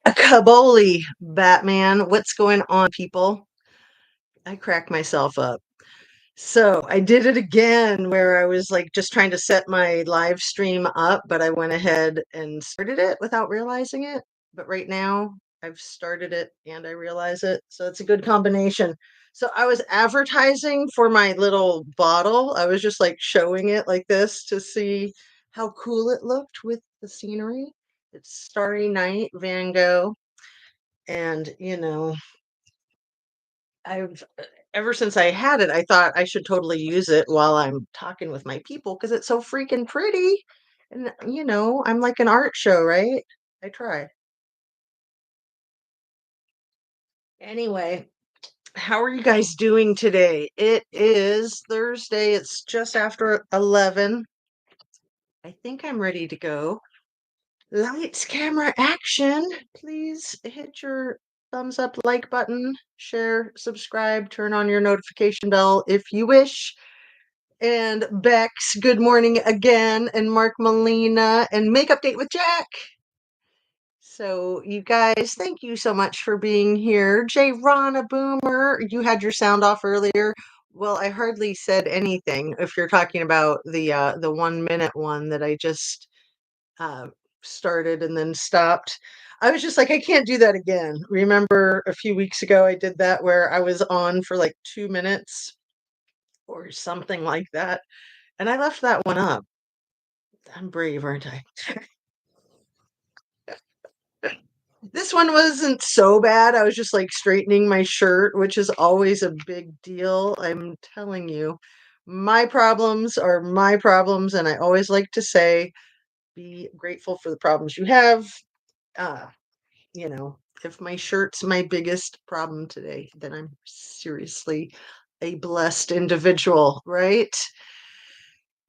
Kaboli, Batman. What's going on, people? I crack myself up. So I did it again where I was like just trying to set my live stream up, but I went ahead and started it without realizing it. But right now I've started it and I realize it. So it's a good combination. So I was advertising for my little bottle. I was just like showing it like this to see how cool it looked with the scenery. It's Starry Night, Van Gogh. And, I've ever since I had it, I thought I should totally use it while I'm talking with my people because it's so freaking pretty. And, I'm like an art show, right? I try. Anyway, how are you guys doing today? It is Thursday. It's just after 11. I think I'm ready to go. Lights, camera, action. Please hit your thumbs up, like button, share, subscribe, turn on your notification bell if you wish. And Bex, good morning again. And Mark Molina and Make Update with Jack. So, you guys, thank you so much for being here. Jay Rana Boomer, you had your sound off earlier. Well, I hardly said anything if you're talking about the 1 minute one that I just uh, started and then stopped. I was just like, I can't do that again. Remember a few weeks ago I did that where I was on for like 2 minutes or something like that. And I left that one up. I'm brave, aren't I? This one wasn't so bad. I was just like straightening my shirt, which is always a big deal. I'm telling you, my problems are my problems. And I always like to say, be grateful for the problems you have. Uh, if my shirt's my biggest problem today, then I'm seriously a blessed individual, right?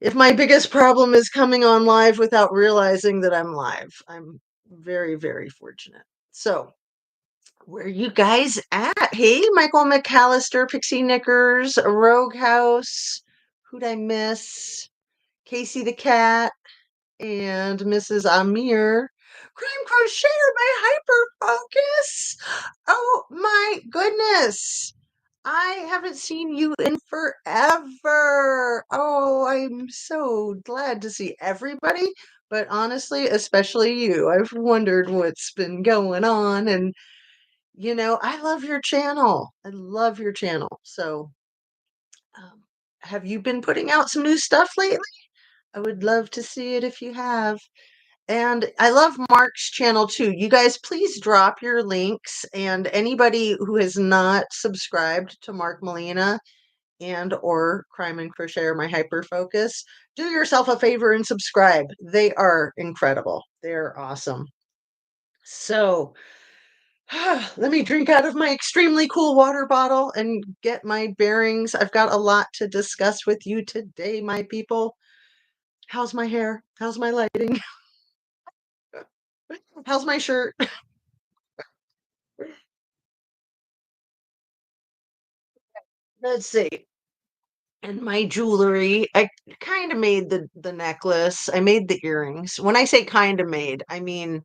If my biggest problem is coming on live without realizing that I'm live, I'm very, very fortunate. So, where you guys at? Hey, Michael McAllister, Pixie Knickers, Rogue House. Who'd I miss? Casey the Cat and Mrs. Amir. Crime Crocheter by Hyper Focus. Oh my goodness. I haven't seen you in forever. Oh, I'm so glad to see everybody, but honestly, especially you. I've wondered what's been going on, and I love your channel. I love your channel. So, um, have you been putting out some new stuff lately? I would love to see it if you have. And I love Mark's channel too. You guys, please drop your links. And anybody who has not subscribed to Mark Molina and or Crime and Crochet or my hyper focus, do yourself a favor and subscribe. They are incredible. They're awesome. So let me drink out of my extremely cool water bottle and get my bearings. I've got a lot to discuss with you today, my people. How's my hair? How's my lighting? How's my shirt? Let's see. And my jewelry, I kind of made the necklace. I made the earrings. When I say kind of made, I mean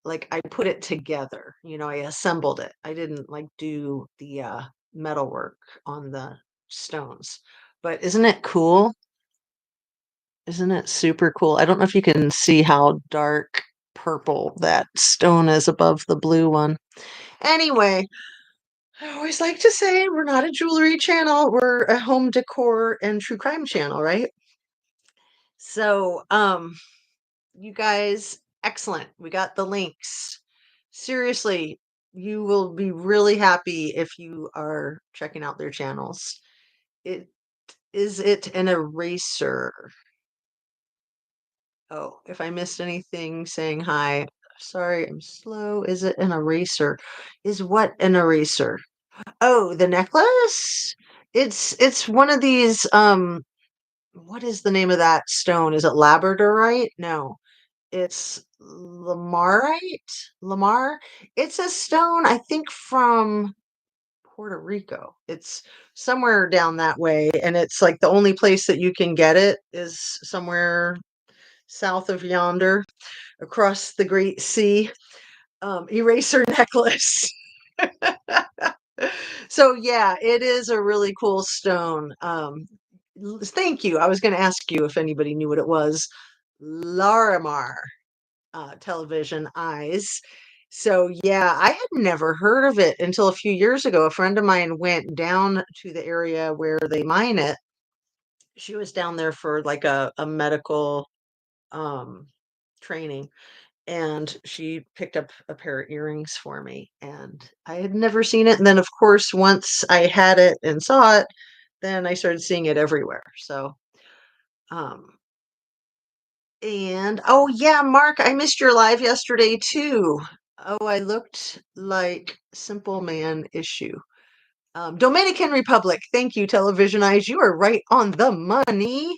like I put it together. I assembled it. I didn't like do the metal work on the stones. But isn't it cool? Isn't it super cool? I don't know if you can see how dark purple that stone is above the blue one. Anyway, I always like to say we're not a jewelry channel, we're a home decor and true crime channel, right? So, you guys, excellent. We got the links. Seriously, you will be really happy if you are checking out their channels. It is it an eraser? Oh, if I missed anything saying hi, sorry, I'm slow. Is it an eraser? Is what an eraser? Oh, the necklace? It's one of these what is the name of that stone? Is it labradorite? No. It's Lamar? It's a stone, I think, from Puerto Rico. It's somewhere down that way, and it's like the only place that you can get it is somewhere south of yonder, across the Great Sea. eraser necklace. So yeah, it is a really cool stone. Thank you. I was going to ask you if anybody knew what it was. Larimar television eyes. So yeah, I had never heard of it until a few years ago. A friend of mine went down to the area where they mine it. She was down there for like a medical um training, and she picked up a pair of earrings for me, and I had never seen it. And then of course once I had it and saw it, then I started seeing it everywhere. So um and oh yeah, Mark, I missed your live yesterday too. Oh, I looked like Simple Man issue. Dominican Republic. Thank you, Television Eyes. You are right on the money.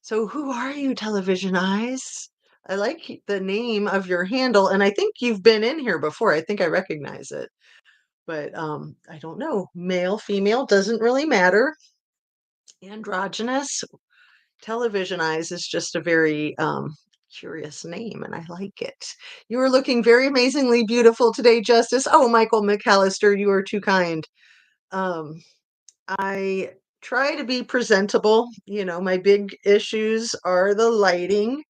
So who are you, Television Eyes? I like the name of your handle, and I think you've been in here before. I think I recognize it. But I don't know. Male, female, doesn't really matter. Androgynous. Television Eyes is just a very curious name, and I like it. You are looking very amazingly beautiful today, Justice. Oh, Michael McAllister, you are too kind. Um, I try to be presentable. You know, my big issues are the lighting,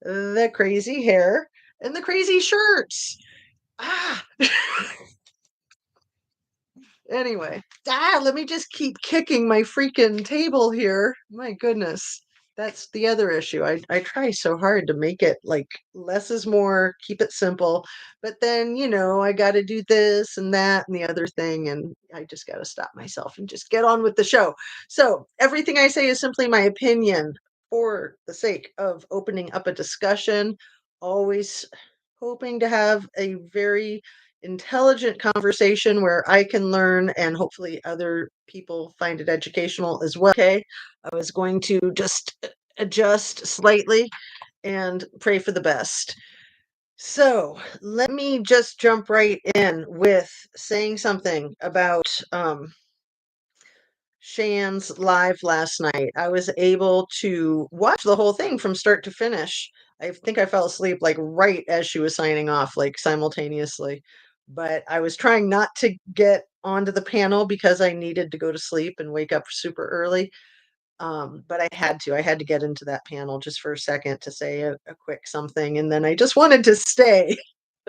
the crazy hair, and the crazy shirts. Ah, anyway, let me just keep kicking my freaking table here. My goodness. That's the other issue. I try so hard to make it like less is more, keep it simple. But then, I got to do this and that and the other thing. And I just got to stop myself and just get on with the show. So everything I say is simply my opinion for the sake of opening up a discussion. Always hoping to have a very intelligent conversation where I can learn and hopefully other people find it educational as well. Okay. I was going to just adjust slightly and pray for the best. So let me just jump right in with saying something about Shan's live last night. I was able to watch the whole thing from start to finish. I think I fell asleep like right as she was signing off, like simultaneously. But I was trying not to get onto the panel because I needed to go to sleep and wake up super early. But I had to. I had to get into that panel just for a second to say a quick something, and then I just wanted to stay.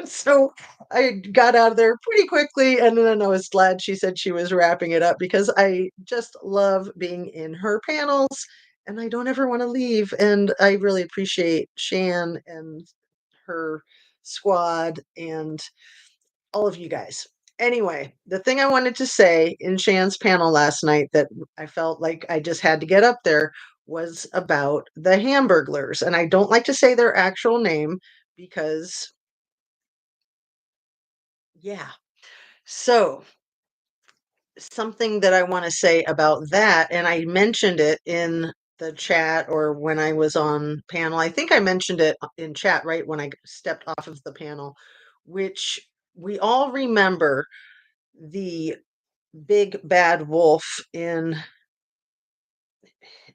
So I got out of there pretty quickly, and then I was glad she said she was wrapping it up because I just love being in her panels, and I don't ever want to leave. And I really appreciate Shan and her squad and all of you guys. Anyway, the thing I wanted to say in Shan's panel last night that I felt like I just had to get up there was about the Hamburglers. And I don't like to say their actual name because, yeah. So, something that I want to say about that, and I mentioned it in the chat or when I was on panel. I think I mentioned it in chat right when I stepped off of the panel, which we all remember the big bad wolf in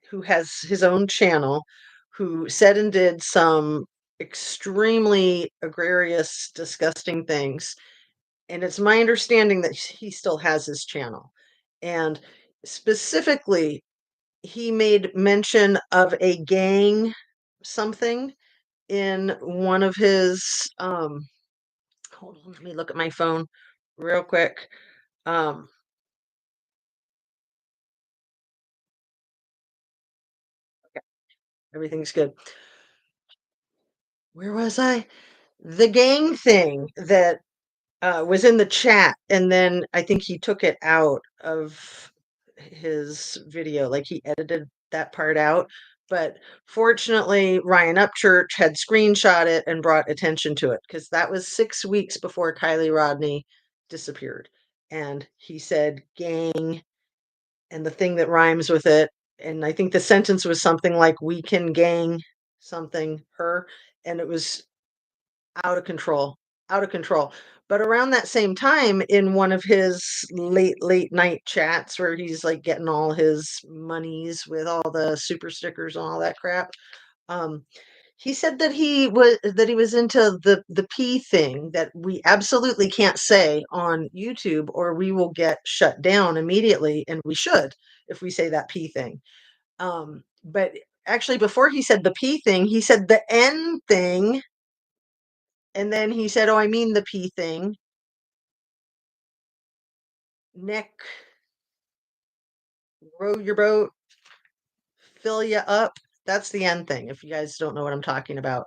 who has his own channel, who said and did some extremely egregious, disgusting things. And it's my understanding that he still has his channel. And specifically, he made mention of a gang something in one of his hold on, let me look at my phone real quick. Um Everything's good. Where was I? The gang thing that was in the chat, and then I think he took it out of his video, like he edited that part out. But fortunately, Ryan Upchurch had screenshot it and brought attention to it because that was 6 weeks before Kylie Rodney disappeared. And he said gang and the thing that rhymes with it. And I think the sentence was something like, we can gang something her. And it was out of control, out of control. But around that same time, in one of his late night chats where he's like getting all his monies with all the super stickers and all that crap, um, He said that he was into the pee thing that we absolutely can't say on YouTube or we will get shut down immediately, and we should if we say that pee thing. But actually before he said the pee thing, he said the N thing, and then he said, "Oh, I mean the pee thing." Neck, row your boat, fill you up. That's the N thing, if you guys don't know what I'm talking about.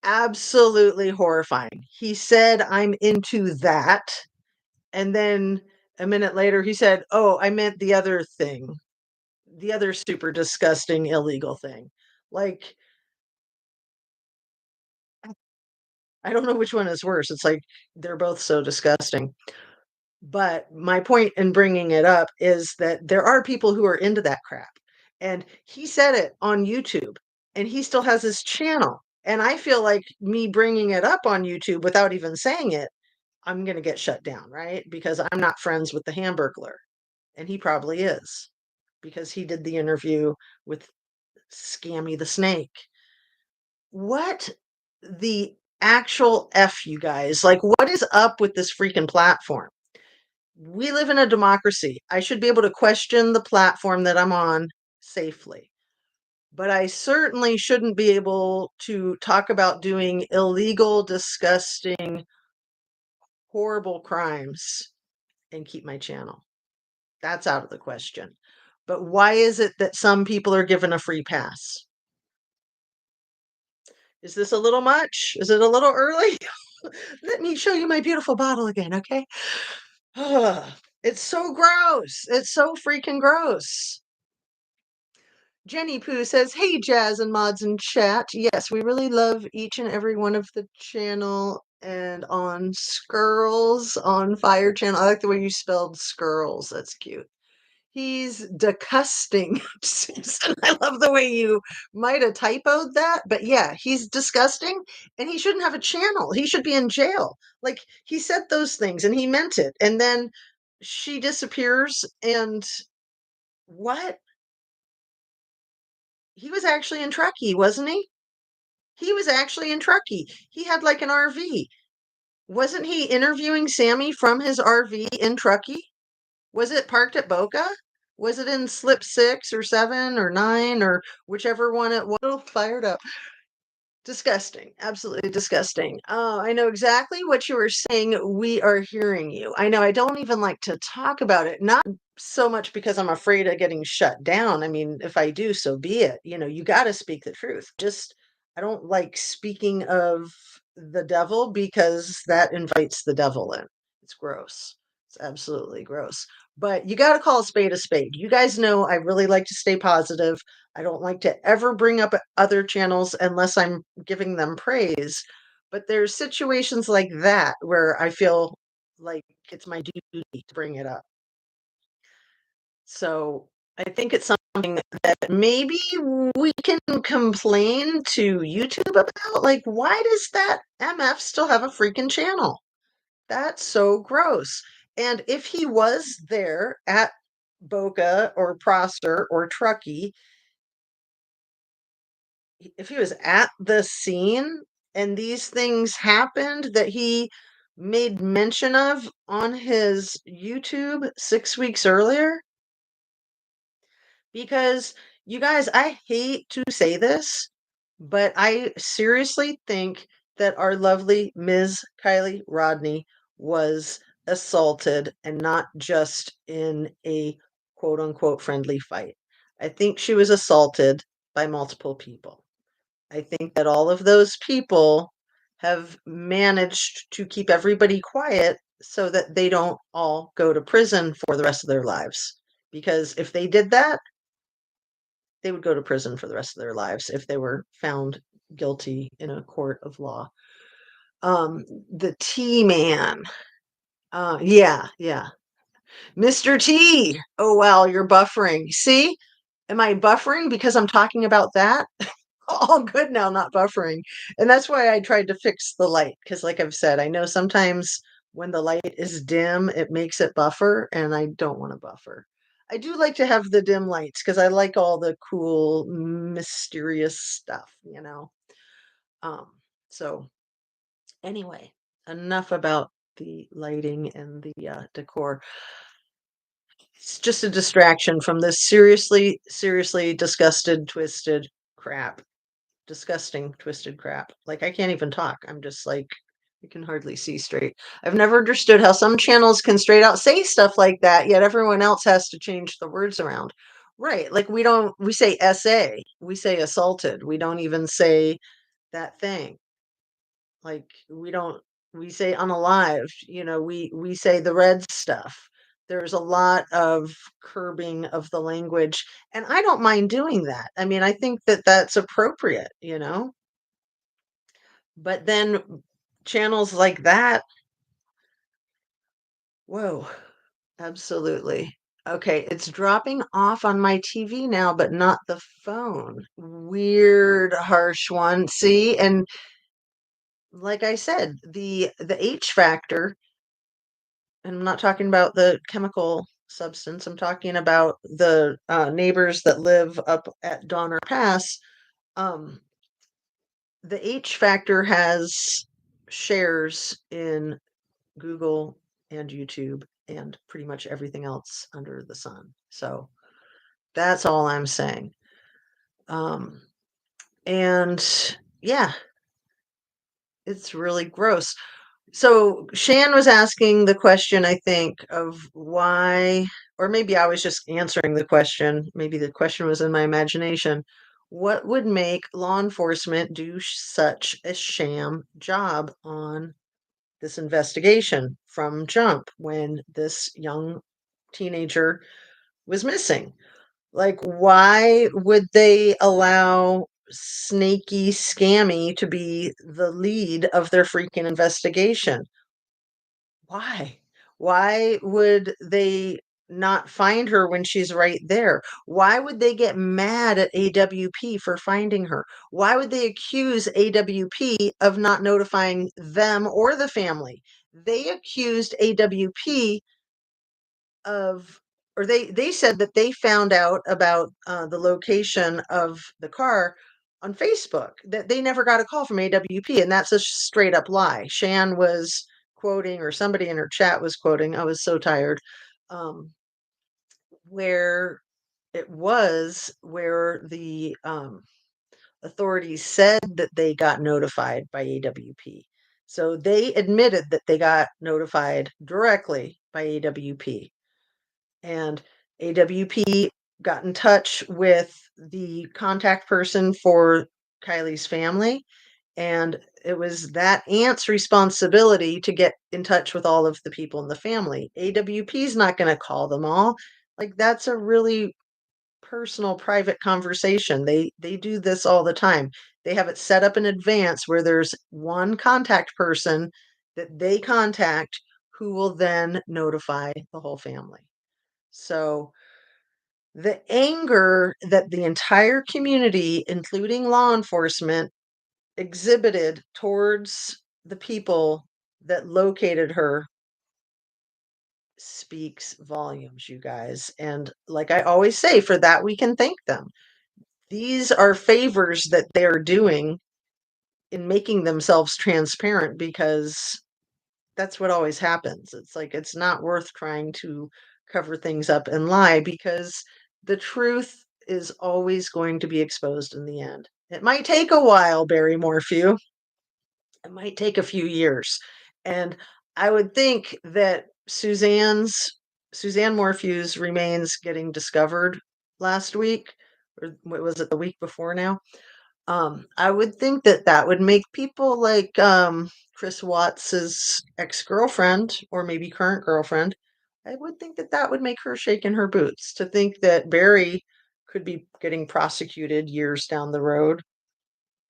Absolutely horrifying. He said, "I'm into that." And then a minute later, he said, "Oh, I meant the other thing, the other super disgusting, illegal thing." Like, I don't know which one is worse. It's like they're both so disgusting. But my point in bringing it up is that there are people who are into that crap. And he said it on YouTube, and he still has his channel. And I feel like me bringing it up on YouTube without even saying it, I'm going to get shut down, right? Because I'm not friends with the Hamburglar. And he probably is because he did the interview with Scammy the Snake. What the actual F, you guys? Like, what is up with this freaking platform? We live in a democracy. I should be able to question the platform that I'm on safely. But I certainly shouldn't be able to talk about doing illegal, disgusting, horrible crimes and keep my channel. That's out of the question. But why is it that some people are given a free pass? Is this a little much? Is it a little early? Let me show you my beautiful bottle again, okay? Ugh, it's so gross. It's so freaking gross. Jenny Pooh says, "Hey, Jazz and mods in chat. Yes, we really love each and every one of the channel and on Skirls on Fire channel. I like the way you spelled Skirls. That's cute. He's disgusting." Susan, I love the way you might have typoed that, but yeah, he's disgusting and he shouldn't have a channel. He should be in jail. Like, he said those things and he meant it. And then she disappears and what? He was actually in Truckee, wasn't he? He was actually in Truckee. He had like an RV. Wasn't he interviewing Sammy from his RV in Truckee? Was it parked at Boca? Was it in slip 6 or 7 or 9 or whichever one it was? Fired up. Disgusting. Absolutely disgusting. I know exactly what you were saying. We are hearing you. I know I don't even like to talk about it. Not so much because I'm afraid of getting shut down. I mean, if I do, so be it. You got to speak the truth. Just, I don't like speaking of the devil because that invites the devil in. It's gross. It's absolutely gross. But you got to call a spade a spade. You guys know I really like to stay positive. I don't like to ever bring up other channels unless I'm giving them praise. But there's situations like that where I feel like it's my duty to bring it up. So I think it's something that maybe we can complain to YouTube about. Like, why does that MF still have a freaking channel? That's so gross. And if he was there at Boca or Prosser or Truckee, if he was at the scene and these things happened that he made mention of on his YouTube 6 weeks earlier, because you guys, I hate to say this, but I seriously think that our lovely Ms. Kylie Rodney was assaulted and not just in a quote unquote friendly fight. I think she was assaulted by multiple people. I think that all of those people have managed to keep everybody quiet so that they don't all go to prison for the rest of their lives. Because if they did that, they would go to prison for the rest of their lives if they were found guilty in a court of law. The T Man. Yeah, yeah. Mr. T. Oh, wow, you're buffering. See? Am I buffering because I'm talking about that? All good now, not buffering. And that's why I tried to fix the light because, like I've said, I know sometimes when the light is dim, it makes it buffer, and I don't want to buffer. I do like to have the dim lights because I like all the cool, mysterious stuff. Um, so anyway, enough about the lighting and the decor. It's just a distraction from this seriously, seriously disgusted, twisted crap. Disgusting, twisted crap. Like, I can't even talk. I'm just like, you can hardly see straight. I've never understood how some channels can straight out say stuff like that, yet everyone else has to change the words around. Right. Like, we say SA, we say assaulted. We don't even say that thing. Like, we say unalived, we say the red stuff. There's a lot of curbing of the language, and I don't mind doing that. I mean, I think that that's appropriate. But then channels like that, whoa, absolutely. Okay, it's dropping off on my TV now, but not the phone. Weird, harsh one. See, and like I said, the H factor, and I'm not talking about the chemical substance. I'm talking about the neighbors that live up at Donner Pass. Um, the H factor has shares in Google and YouTube and pretty much everything else under the sun. So that's all I'm saying. Um, and yeah, it's really gross. So Shan was asking the question, I think, of why, or maybe I was just answering the question. Maybe the question was in my imagination. What would make law enforcement do such a sham job on this investigation from jump when this young teenager was missing? Like, why would they allow Snaky Scammy to be the lead of their freaking investigation? Why? Why would they not find her when she's right there? Why would they get mad at AWP for finding her? Why would they accuse AWP of not notifying them or the family? They accused AWP of, or they said that they found out about the location of the car on Facebook, that they never got a call from AWP, and that's a straight up lie. Shan was quoting, or somebody in her chat was quoting, I was so tired, um, where where the authorities said that they got notified by AWP. So they admitted that they got notified directly by AWP. And AWP got in touch with the contact person for Kylie's family. And it was that aunt's responsibility to get in touch with all of the people in the family. AWP is not going to call them all. Like, that's a really personal, private conversation. They do this all the time. They have it set up in advance where there's one contact person that they contact who will then notify the whole family. So the anger that the entire community, including law enforcement, exhibited towards the people that located her speaks volumes, you guys. And like I always say, for that we can thank them. These are favors that they're doing in making themselves transparent, because that's what always happens. It's like, it's not worth trying to cover things up and lie, because the truth is always going to be exposed in the end. It might take a while, Barry Morphew. It might take a few years. And I would think that Suzanne Morphew's remains getting discovered last week, or what was it, the week before now? I would think that that would make people like Chris Watts's ex-girlfriend, or maybe current girlfriend. I would think that that would make her shake in her boots to think that Barry could be getting prosecuted years down the road,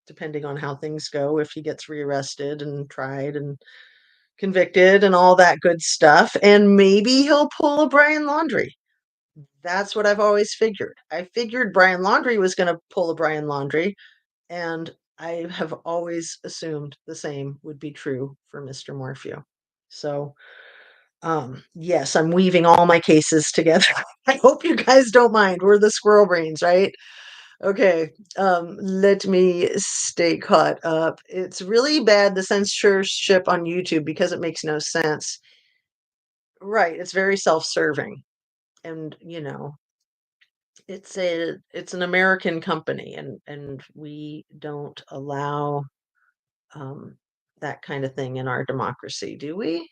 depending on how things go, if he gets rearrested and tried and convicted and all that good stuff. And maybe he'll pull a Brian Laundrie. That's what I've always figured. I figured Brian Laundrie was going to pull a Brian Laundrie. And I have always assumed the same would be true for Mr. Morphew. So, yes, I'm weaving all my cases together. I hope you guys don't mind. We're the squirrel brains, right? Okay, let me stay caught up. It's really bad, the censorship on YouTube, because it makes no sense. Right, it's very self-serving, and, it's an American company, and we don't allow, um, that kind of thing in our democracy, do we?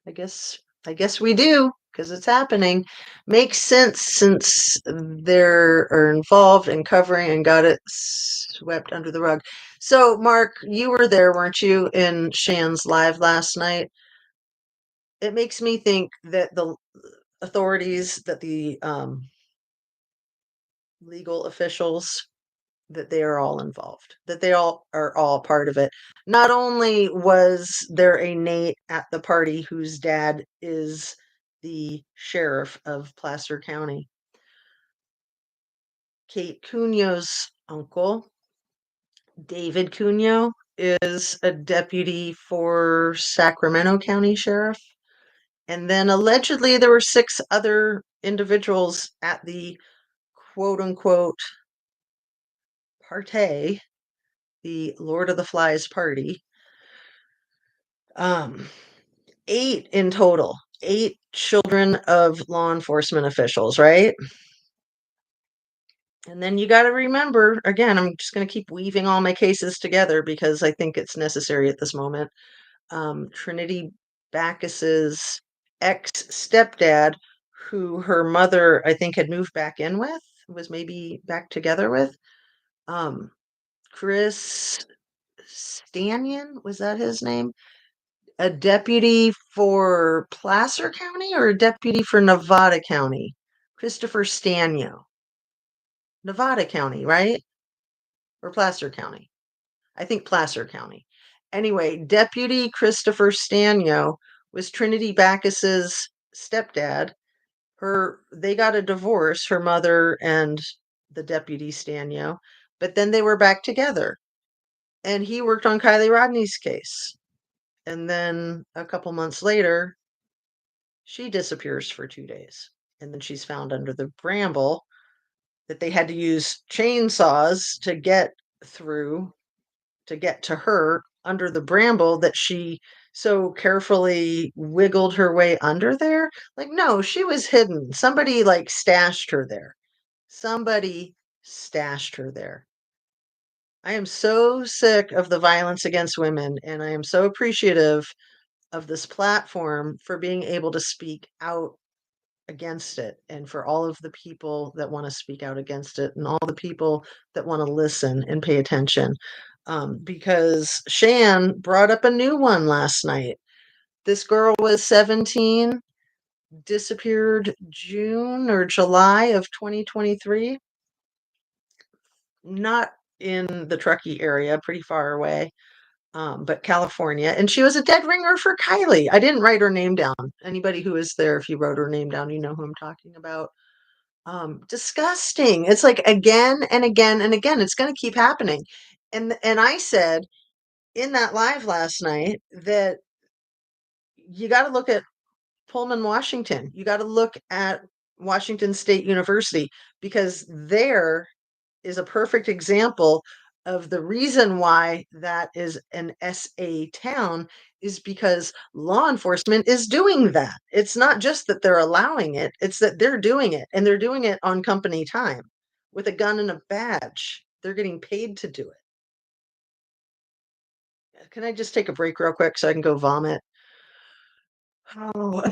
I guess I guess we do, because it's happening. Makes sense since they're are involved in covering and got it swept under the rug. So, Mark, you were there, weren't you, in Shan's live last night? It makes me think that the authorities, that the legal officials, that they are all involved, that they all are all part of it. Not only was there a Nate at the party whose dad is the sheriff of Placer County, Kate Cuno's uncle, David Cuno, is a deputy for Sacramento County Sheriff. And then allegedly there were six other individuals at the quote unquote party, the Lord of the Flies party. Um, eight in total, eight children of law enforcement officials, right? And then you got to remember, again, I'm just going to keep weaving all my cases together because I think it's necessary at this moment. Trinity Backus's ex stepdad, who her mother, I think, had moved back in with, was maybe back together with. Um, Chris Stanion, was that his name? A deputy for Placer County or a deputy for Nevada County? Christopher Stanio. Nevada County, right? Or Placer County? I think Placer County. Anyway, Deputy Christopher Stanio was Trinity Backus's stepdad. They got a divorce, her mother and the deputy Stanio, but then they were back together. And he worked on Kylie Rodney's case. And then a couple months later, she disappears for 2 days. And then she's found under the bramble that they had to use chainsaws to get through, to get to her under the bramble that she so carefully wiggled her way under there. Like, no, she was hidden. Somebody like stashed her there. Somebody stashed her there. I am so sick of the violence against women, and I am so appreciative of this platform for being able to speak out against it, and for all of the people that want to speak out against it, and all the people that want to listen and pay attention. Because Shan brought up a new one last night. This girl was 17, disappeared June or July of 2023, not in the Truckee area, pretty far away, but California. And she was a dead ringer for Kylie. I didn't write her name down. Anybody who is there, if you wrote her name down, you know who I'm talking about. Disgusting. It's like again and again and again. It's going to keep happening. And I said in that live last night that you got to look at Pullman, Washington. You got to look at Washington State University, because there is a perfect example of the reason why that is an SA town, is because law enforcement is doing that. It's not just that they're allowing it, it's that they're doing it, and they're doing it on company time with a gun and a badge. They're getting paid to do it. Can I just take a break real quick so I can go vomit? Oh,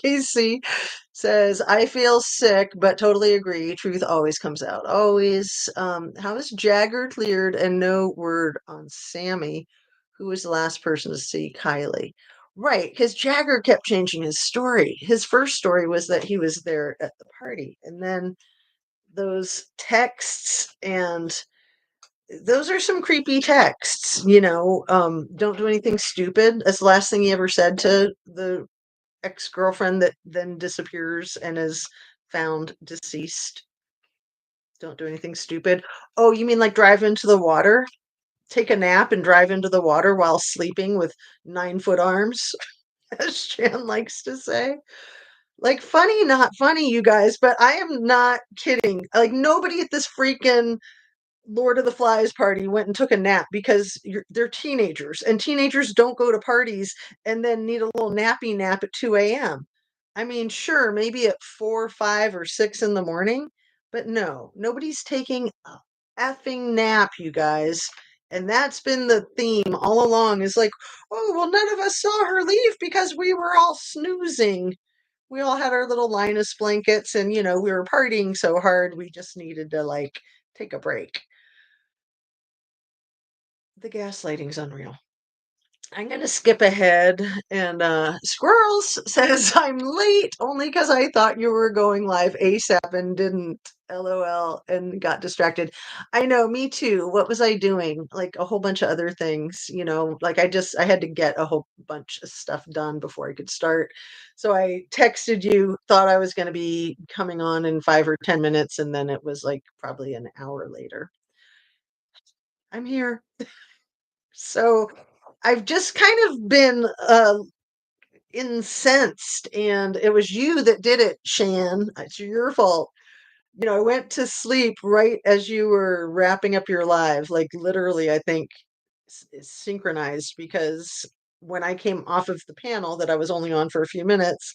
Casey says, I feel sick, but totally agree. Truth always comes out. Always. How is Jagger cleared and no word on Sammy, who was the last person to see Kylie? Right, because Jagger kept changing his story. His first story was that he was there at the party, and then those texts, and those are some creepy texts, don't do anything stupid. That's the last thing he ever said to the ex-girlfriend that then disappears and is found deceased. Don't do anything stupid. Oh, you mean like drive into the water? Take a nap and drive into the water while sleeping with 9-foot arms, as Shan likes to say. Like, funny, not funny, you guys, but I am not kidding. Like, nobody at this freaking Lord of the Flies party went and took a nap because they're teenagers, and teenagers don't go to parties and then need a little nappy nap at 2 a.m. I mean, sure, maybe at 4, 5, or 6 in the morning, but no, nobody's taking a effing nap, you guys. And that's been the theme all along is like, oh, well, none of us saw her leave because we were all snoozing. We all had our little Linus blankets and, we were partying so hard we just needed to like take a break. The gaslighting's unreal. I'm gonna skip ahead and Squirrels says I'm late only because I thought you were going live ASAP and didn't. LOL and got distracted. I know, me too. What was I doing? Like a whole bunch of other things, like I had to get a whole bunch of stuff done before I could start. So I texted you, thought I was gonna be coming on in 5 or 10 minutes, and then it was like probably an hour later. I'm here. So I've just kind of been incensed, and it was you that did it, Shan. It's your fault. I went to sleep right as you were wrapping up your live, like literally, I think it's synchronized because when I came off of the panel that I was only on for a few minutes,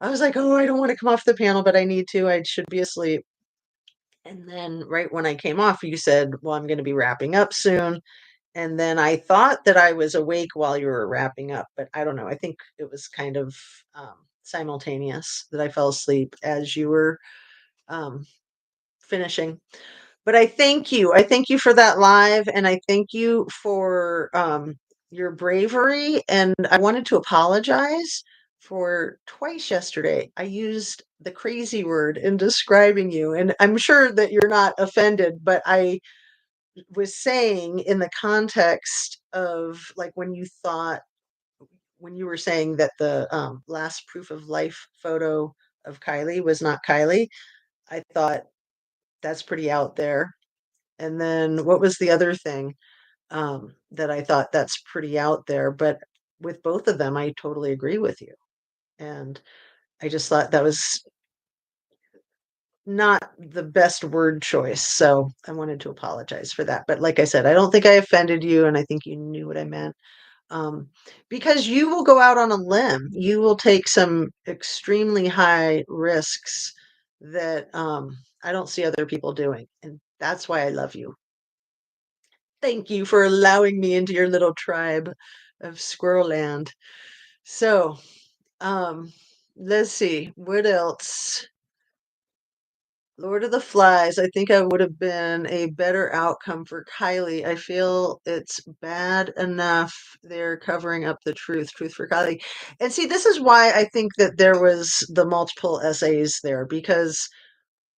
I was like, oh, I don't want to come off the panel, but I need to. I should be asleep. And then right when I came off, you said, well, I'm going to be wrapping up soon. And then I thought that I was awake while you were wrapping up, but I don't know. I think it was kind of simultaneous that I fell asleep as you were um, finishing. But I thank you. I thank you for that live, and I thank you for your bravery. And I wanted to apologize for twice yesterday. I used the crazy word in describing you, and I'm sure that you're not offended, but I was saying in the context of like when you were saying that the last proof of life photo of Kylie was not Kylie, I thought that's pretty out there. And then what was the other thing that I thought that's pretty out there? But with both of them, I totally agree with you. And I just thought that was not the best word choice. So I wanted to apologize for that. But like I said, I don't think I offended you, and I think you knew what I meant. um, because you will go out on a limb. You will take some extremely high risks that I don't see other people doing. And that's why I love you. Thank you for allowing me into your little tribe of Squirrel Land. So, um, let's see, what else? Lord of the Flies, I think I would have been a better outcome for Kylie. I feel it's bad enough they're covering up the truth for Kylie. And see, this is why I think that there was the multiple essays there, because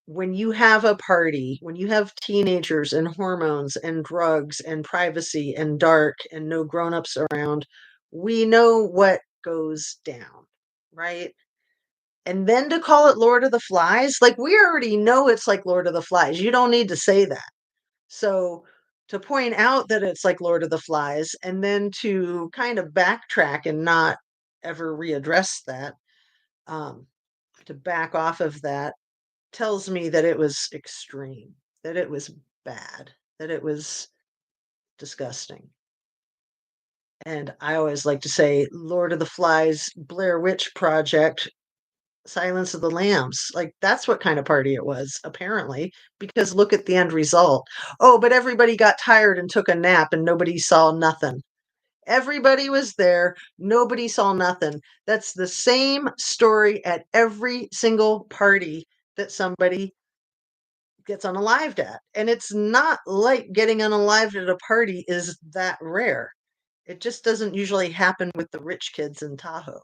when you have a party, when you have teenagers and hormones and drugs and privacy and dark and no grown-ups around, we know what goes down, right? And then to call it Lord of the Flies, like, we already know it's like Lord of the Flies. You don't need to say that. So to point out that it's like Lord of the Flies and then to kind of backtrack and not ever readdress that, um, to back off of that tells me that it was extreme, that it was bad, that it was disgusting. And I always like to say Lord of the Flies, Blair Witch Project, Silence of the Lambs. Like, that's what kind of party it was, apparently, because look at the end result. Oh, but everybody got tired and took a nap and nobody saw nothing. Everybody was there. Nobody saw nothing. That's the same story at every single party that somebody gets unalived at. And it's not like getting unalived at a party is that rare. It just doesn't usually happen with the rich kids in Tahoe.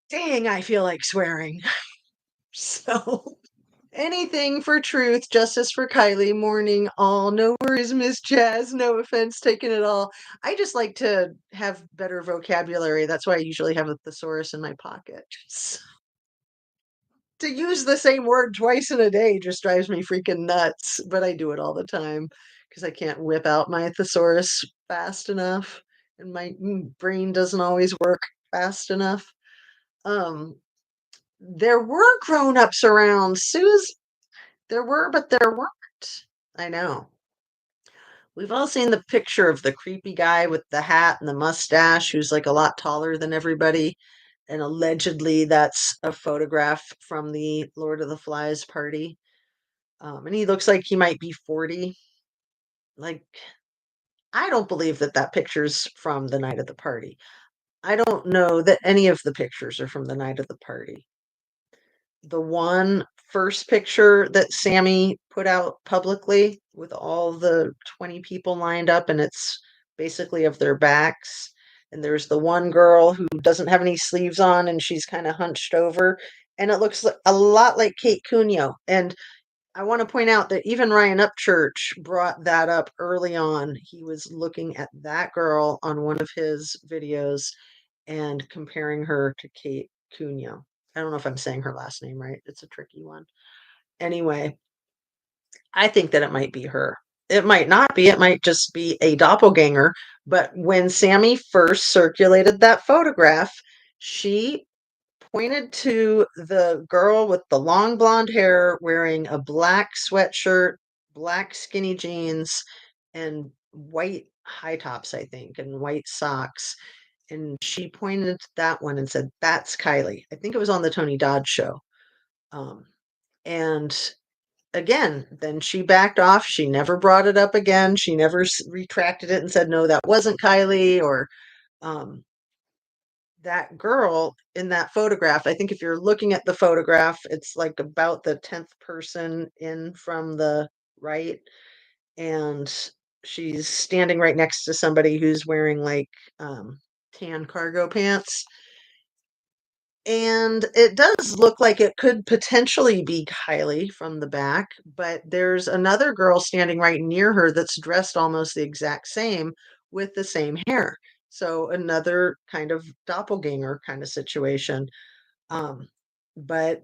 Dang, I feel like swearing. So anything for truth, justice for Kylie, morning all. No worries, Miss Jazz. No offense taken at all. I just like to have better vocabulary. That's why I usually have a thesaurus in my pocket. To use the same word twice in a day just drives me freaking nuts, but I do it all the time because I can't whip out my thesaurus fast enough and my brain doesn't always work. fast enough. Um, there were grown-ups around. Sue's there were, but there weren't. I know. We've all seen the picture of the creepy guy with the hat and the mustache who's like a lot taller than everybody. And allegedly, that's a photograph from the Lord of the Flies party. And he looks like he might be 40. Like, I don't believe that that picture's from the night of the party. I don't know that any of the pictures are from the night of the party. The one first picture that Sammy put out publicly with all the 20 people lined up, and it's basically of their backs. And there's the one girl who doesn't have any sleeves on and she's kind of hunched over. And it looks a lot like Kate Cunio. And I want to point out that even Ryan Upchurch brought that up early on. He was looking at that girl on one of his videos and comparing her to Kate Cunio. I don't know if I'm saying her last name right. It's a tricky one. Anyway, I think that it might be her. It might not be. It might just be a doppelganger. But when Sammy first circulated that photograph, she pointed to the girl with the long blonde hair wearing a black sweatshirt, black skinny jeans, and white high tops, I think, and white socks. And she pointed to that one and said, "That's Kylie." I think it was on the Tony Dodd show. Um, and again, then she backed off. She never brought it up again. She never retracted it and said, "No, that wasn't Kylie," or um, that girl in that photograph. I think if you're looking at the photograph, it's like about the 10th person in from the right. And she's standing right next to somebody who's wearing like tan cargo pants. And it does look like it could potentially be Kylie from the back, but there's another girl standing right near her that's dressed almost the exact same with the same hair. So another kind of doppelganger kind of situation. Um, but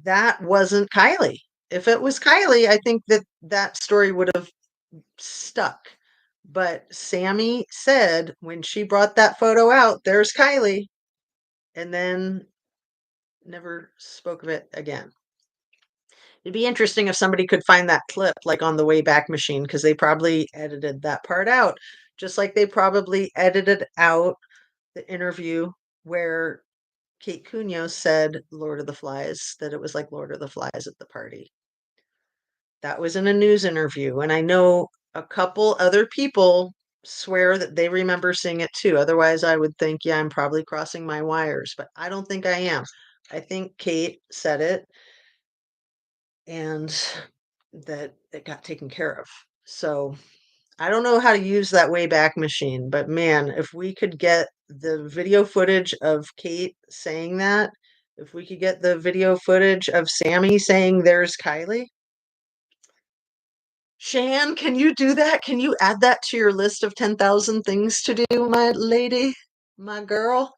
that wasn't Kylie. If it was Kylie, I think that that story would have stuck. But Sammy said when she brought that photo out, "There's Kylie," and then never spoke of it again. It'd be interesting if somebody could find that clip, like on the Wayback Machine, because they probably edited that part out, just like they probably edited out the interview where Kate Cunio said Lord of the Flies, that it was like Lord of the Flies at the party. That was in a news interview, and I know a couple other people swear that they remember seeing it too. Otherwise, I would think, yeah, I'm probably crossing my wires, but I don't think I am. I think Kate said it and that it got taken care of. So I don't know how to use that Wayback Machine, but man, if we could get the video footage of Kate saying that, if we could get the video footage of Sammy saying there's Kylie. Shan, can you do that? Can you add that to your list of 10,000 things to do, my lady, my girl?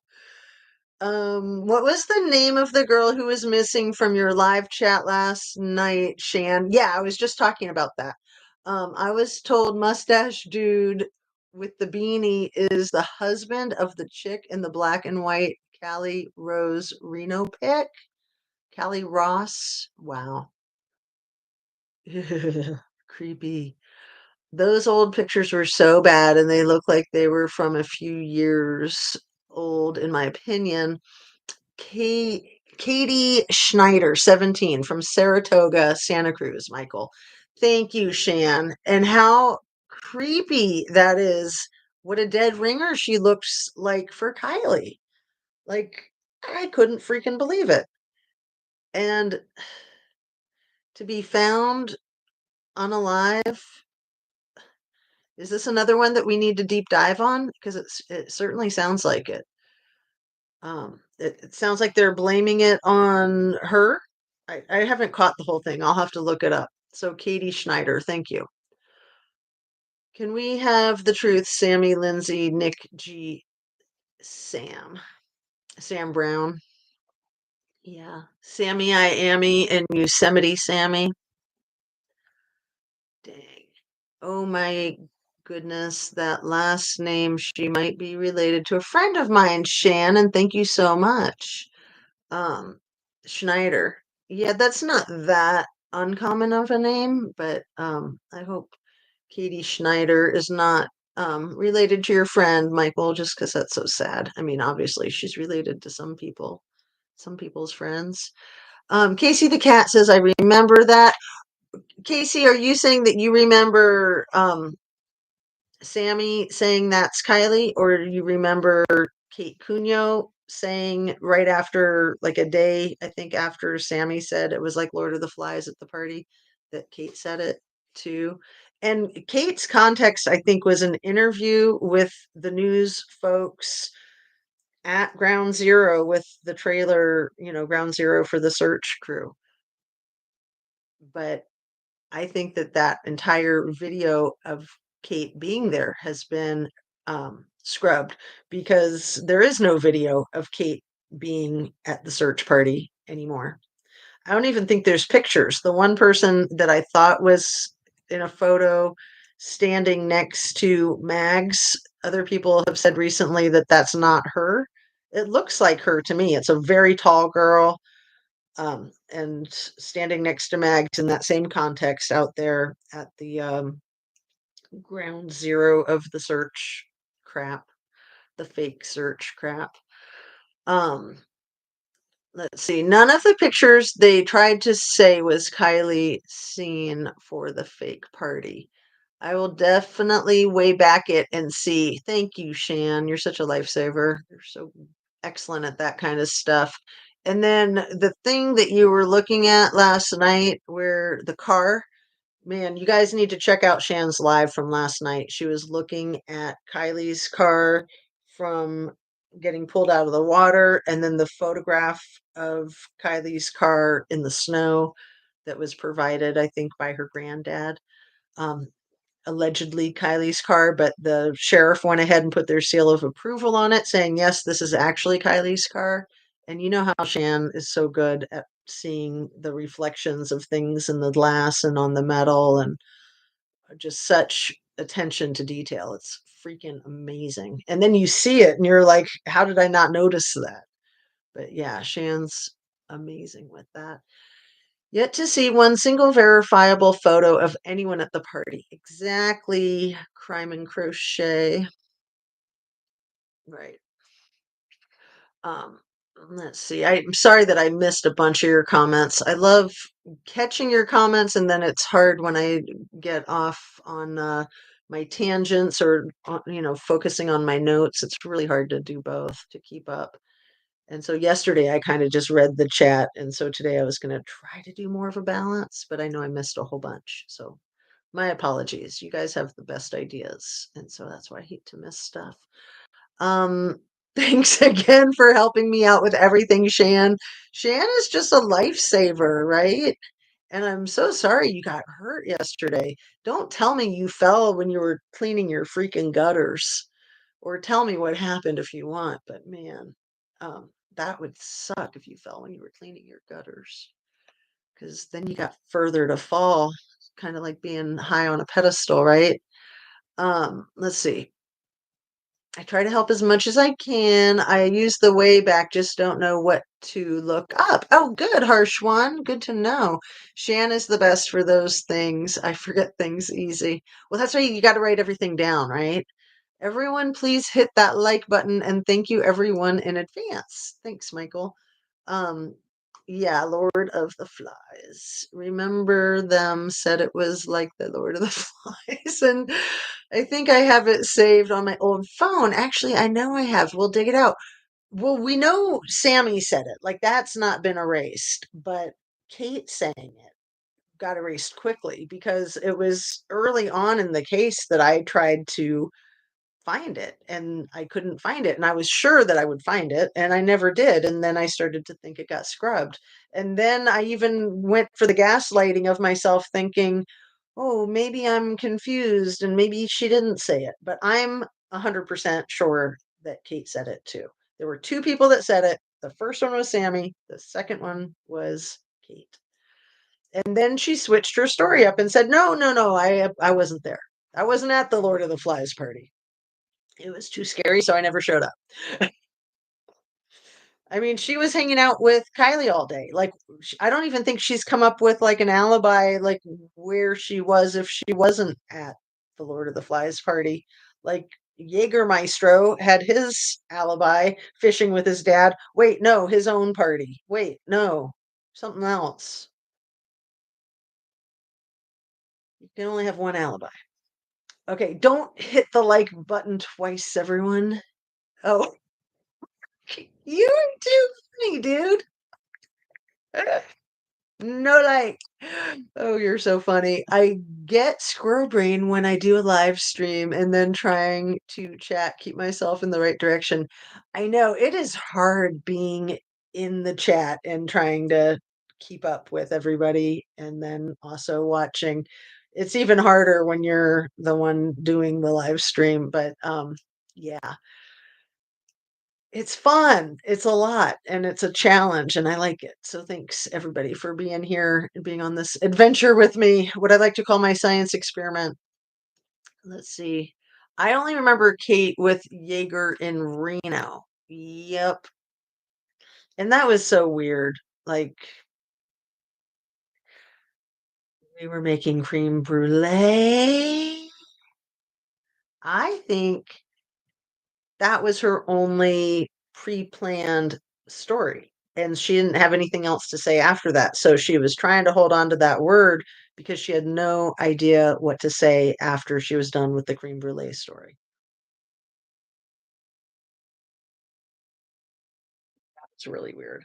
What was the name of the girl who was missing from your live chat last night, Shan? Yeah, I was just talking about that. I was told Mustache Dude with the beanie is the husband of the chick in the black and white Callie Rose Reno pic. Callie Ross. Wow. Creepy. Those old pictures were so bad, and they look like they were from a few years old, in my opinion. Katie Schneider, 17, from Saratoga, Santa Cruz, Michael. Thank you, Shan. And how creepy that is. What a dead ringer she looks like for Kylie. Like, I couldn't freaking believe it. And to be found unalive. Is this another one that we need to deep dive on? Because it certainly sounds like it. It sounds like they're blaming it on her. I haven't caught the whole thing. I'll have to look it up. So Katie Schneider, thank you. Can we have the truth, Sammy, Lindsay, Nick G, Sam Brown? Yeah. Sammy I Amy and Yosemite Sammy. Dang. Oh my goodness, that last name, she might be related to a friend of mine, Shannon. Thank you so much. Um, Schneider. Yeah, that's not that uncommon of a name, but I hope Katie Schneider is not related to your friend, Michael, just because that's so sad. I mean, obviously, she's related to some people, some people's friends. Casey the cat says, I remember that. Casey, are you saying that you remember Sammy saying that's Kylie, or do you remember Kate Cunyo saying right after, like a day, I think after Sammy said it was like Lord of the Flies at the party, that Kate said it too? And Kate's context, I think, was an interview with the news folks at Ground Zero with the trailer, Ground Zero for the search crew. But I think that that entire video of Kate being there has been scrubbed because there is no video of Kate being at the search party anymore. I don't even think there's pictures. The one person that I thought was in a photo standing next to Mags, other people have said recently that that's not her. It looks like her to me. It's a very tall girl, and standing next to Mags in that same context out there at the ground zero of the search crap, the fake search crap. Um, let's see. None of the pictures they tried to say was Kylie seen for the fake party. I will definitely way back it and see. Thank you, Shan. You're such a lifesaver. You're so excellent at that kind of stuff. And then the thing that you were looking at last night, where the car, man, you guys need to check out Shan's live from last night. She was looking at Kylie's car from getting pulled out of the water, and then the photograph of Kylie's car in the snow that was provided, I think, by her granddad. Um, Allegedly Kylie's car, but the sheriff went ahead and put their seal of approval on it, saying, yes, this is actually Kylie's car. And you know how Shan is so good at seeing the reflections of things in the glass and on the metal, and just such attention to detail. It's freaking amazing. And then you see it and you're like, how did I not notice that? But yeah, Shan's amazing with that. Yet to see one single verifiable photo of anyone at the party. Exactly, crime and crochet. Right. Um, let's see. I'm sorry that I missed a bunch of your comments. I love catching your comments, and then it's hard when I get off on my tangents or focusing on my notes. It's really hard to do both to keep up. And so yesterday I kind of just read the chat, and so today I was going to try to do more of a balance, but I know I missed a whole bunch. So my apologies. You guys have the best ideas, and so that's why I hate to miss stuff. Um, thanks again for helping me out with everything, Shan. Shan is just a lifesaver, right? And I'm so sorry you got hurt yesterday. Don't tell me you fell when you were cleaning your freaking gutters, or tell me what happened if you want. But man, that would suck if you fell when you were cleaning your gutters, because then you got further to fall, kind of like being high on a pedestal, right? Let's see. I try to help as much as I can. I use the way back, just don't know what to look up. Oh, good, harsh one. Good to know. Shan is the best for those things. I forget things easy. Well, that's why you got to write everything down, right? Everyone, please hit that like button, and thank you everyone in advance. Thanks, Michael. Um, yeah, Lord of the Flies. Remember them said it was like the Lord of the Flies, and I think I have it saved on my old phone. Actually, I know I have. We'll dig it out. Well, we know Sammy said it. Like that's not been erased, but Kate saying it got erased quickly because it was early on in the case that I tried to find it and I couldn't find it, and I was sure that I would find it and I never did, and then I started to think it got scrubbed, and then I even went for the gaslighting of myself thinking, oh, maybe I'm confused and maybe she didn't say it, but I'm 100% sure that Kate said it too. There were two people that said it. The first one was Sammy, the second one was Kate. And then she switched her story up and said, no, no, no, I wasn't there. I wasn't at the Lord of the Flies party. It was too scary, so I never showed up. I mean, she was hanging out with Kylie all day. Like, I don't even think she's come up with like an alibi, like where she was if she wasn't at the Lord of the Flies party. Like, Jägermeister had his alibi fishing with his dad. Wait, no, his own party. Wait, no, something else. You can only have one alibi. Okay, don't hit the like button twice, everyone. Oh, you are too funny, dude. No like. Oh, you're so funny. I get squirrel brain when I do a live stream and then trying to chat, keep myself in the right direction. I know it is hard being in the chat and trying to keep up with everybody and then also watching. It's even harder when you're the one doing the live stream, but yeah. It's fun. It's a lot and it's a challenge and I like it. So thanks everybody for being here and being on this adventure with me. What I like to call my science experiment. Let's see. I only remember Kate with Jaeger in Reno. Yep. And that was so weird. Like we were making cream brulee. I think that was her only pre-planned story, and she didn't have anything else to say after that, so she was trying to hold on to that word because she had no idea what to say after she was done with the creme brulee story. It's really weird.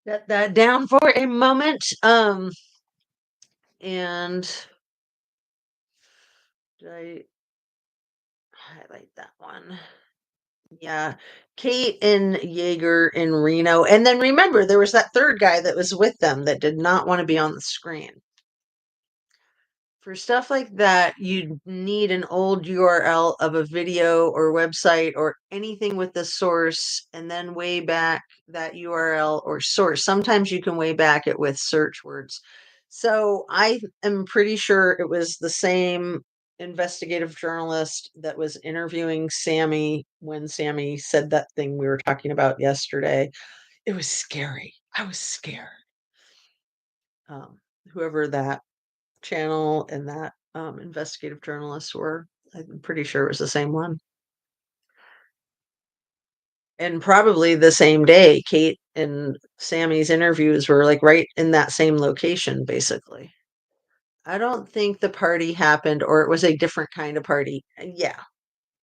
Set that down for a moment, and did I highlight that one? Yeah, Kate and Jaeger in Reno, and then remember, there was that third guy that was with them that did not wanna be on the screen. For stuff like that, you need an old URL of a video or website or anything with the source and then way back that URL or source. Sometimes you can way back it with search words. So I am pretty sure it was the same investigative journalist that was interviewing Sammy when Sammy said that thing we were talking about yesterday. It was scary. I was scared. Whoever that channel and that, investigative journalists were. I'm pretty sure it was the same one. And probably the same day, Kate and Sammy's interviews were, like, right in that same location, basically. I don't think the party happened or it was a different kind of party. Yeah,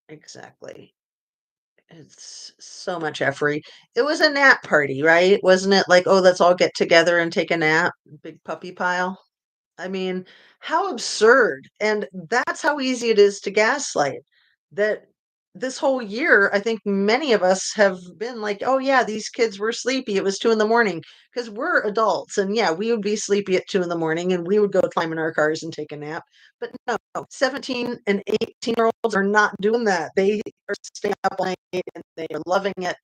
exactly. It's so much effery. It was a nap party, right? Wasn't it like, "Oh, let's all get together and take a nap, big puppy pile?" I mean, how absurd. And that's how easy it is to gaslight. That this whole year, I think many of us have been like, oh, yeah, these kids were sleepy. It was 2 in the morning because we're adults. And yeah, we would be sleepy at 2 in the morning and we would go climb in our cars and take a nap. But no, 17 and 18-year-olds are not doing that. They are staying up late and they are loving it.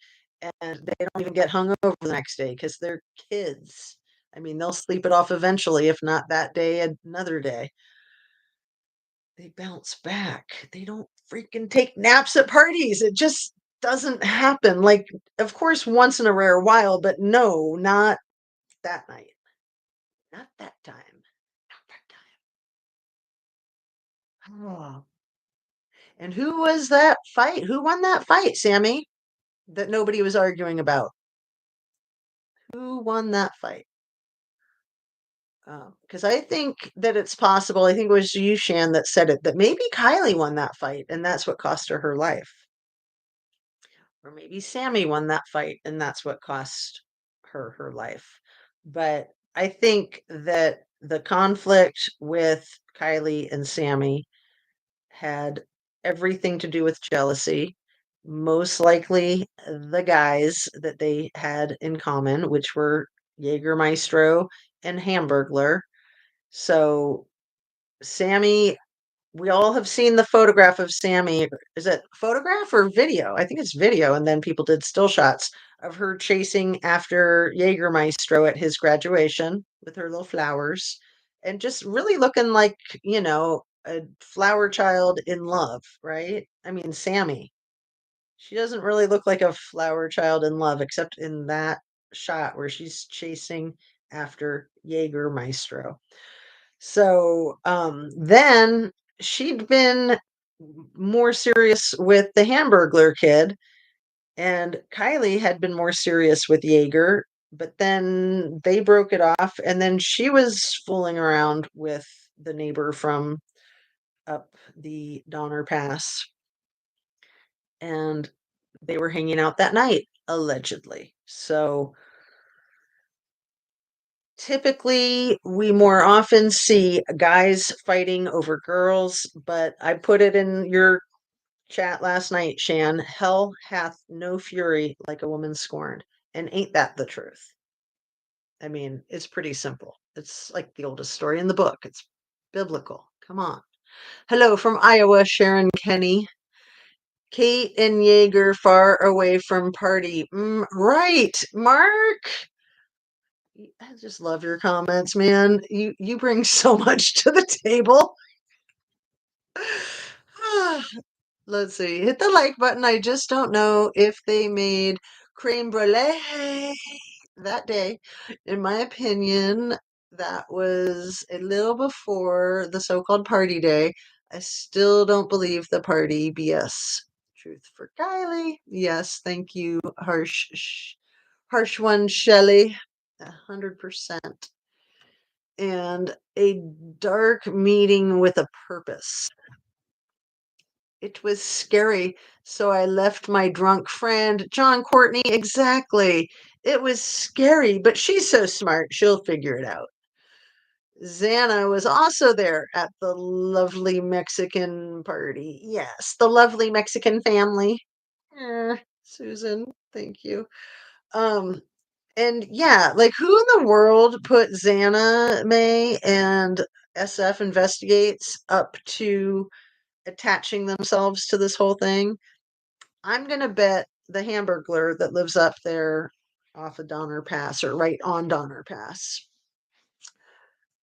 And they don't even get hung over the next day because they're kids. I mean, they'll sleep it off eventually, if not that day, another day. They bounce back. They don't freaking take naps at parties. It just doesn't happen. Like, of course, once in a rare while, but no, not that night. Not that time. Not that time. Oh. And who was that fight? Who won that fight, Sammy? That nobody was arguing about. Who won that fight? Because I think that it's possible. I think it was you, Shan, that said it that maybe Kylie won that fight, and that's what cost her her life. Or maybe Sammy won that fight, and that's what cost her her life. But I think that the conflict with Kylie and Sammy had everything to do with jealousy. Most likely the guys that they had in common, which were Jägermeister and Hamburglar. So Sammy We all have seen the photograph of Sammy. Is it photograph or video? I think it's video, and then people did still shots of her chasing after Jägermeister at his graduation with her little flowers and just really looking like, a flower child in love, right? I mean, Sammy. She doesn't really look like a flower child in love except in that shot where she's chasing after Jägermeister. So, then she'd been more serious with the Hamburglar kid, and Kylie had been more serious with Jaeger, but then they broke it off, and then she was fooling around with the neighbor from up the Donner Pass, and they were hanging out that night, allegedly. So typically, we more often see guys fighting over girls, but I put it in your chat last night, Shan. Hell hath no fury like a woman scorned. And ain't that the truth? I mean, it's pretty simple. It's like the oldest story in the book. It's biblical. Come on. Hello from Iowa, Sharon Kenny. Kate and Jaeger far away from party. Right, Mark. I just love your comments, man. You bring so much to the table. Let's see. Hit the like button. I just don't know if they made creme brulee that day. In my opinion, that was a little before the so-called party day. I still don't believe the party BS. Truth for Kylie. Yes, thank you, harsh one, Shelley. 100%. And a dark meeting with a purpose. It was scary, so I left my drunk friend. John Courtney, exactly. It was scary, but she's so smart, she'll figure it out. Xana was also there at the lovely Mexican party. Yes, the lovely Mexican family. Susan, thank you. Um, and yeah, like who in the world put Xana May and SF Investigates up to attaching themselves to this whole thing? I'm gonna bet the Hamburglar that lives up there off of Donner Pass or right on Donner Pass.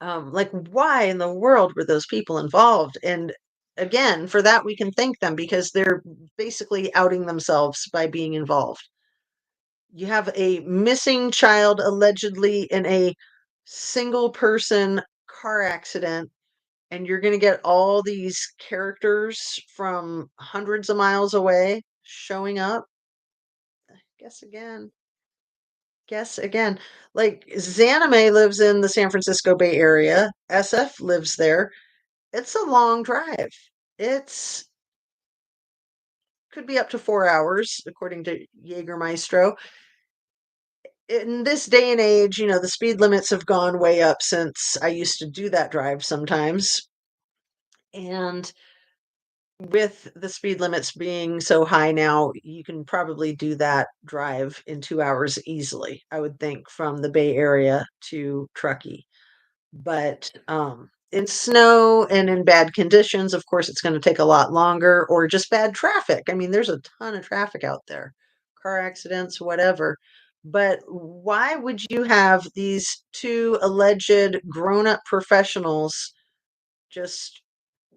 Like, why in the world were those people involved? And again, for that we can thank them because they're basically outing themselves by being involved. You have a missing child allegedly in a single person car accident, and you're going to get all these characters from hundreds of miles away showing up. Guess again. Guess again. Like Zanime lives in the San Francisco Bay Area. SF lives there. It's a long drive. It's could be up to 4 hours, according to Jägermeister. In this day and age, the speed limits have gone way up since I used to do that drive sometimes. And with the speed limits being so high now, you can probably do that drive in 2 hours easily, I would think, from the Bay Area to Truckee. But in snow and in bad conditions, of course, it's going to take a lot longer, or just bad traffic. I mean, there's a ton of traffic out there, car accidents, whatever. But why would you have these two alleged grown up professionals just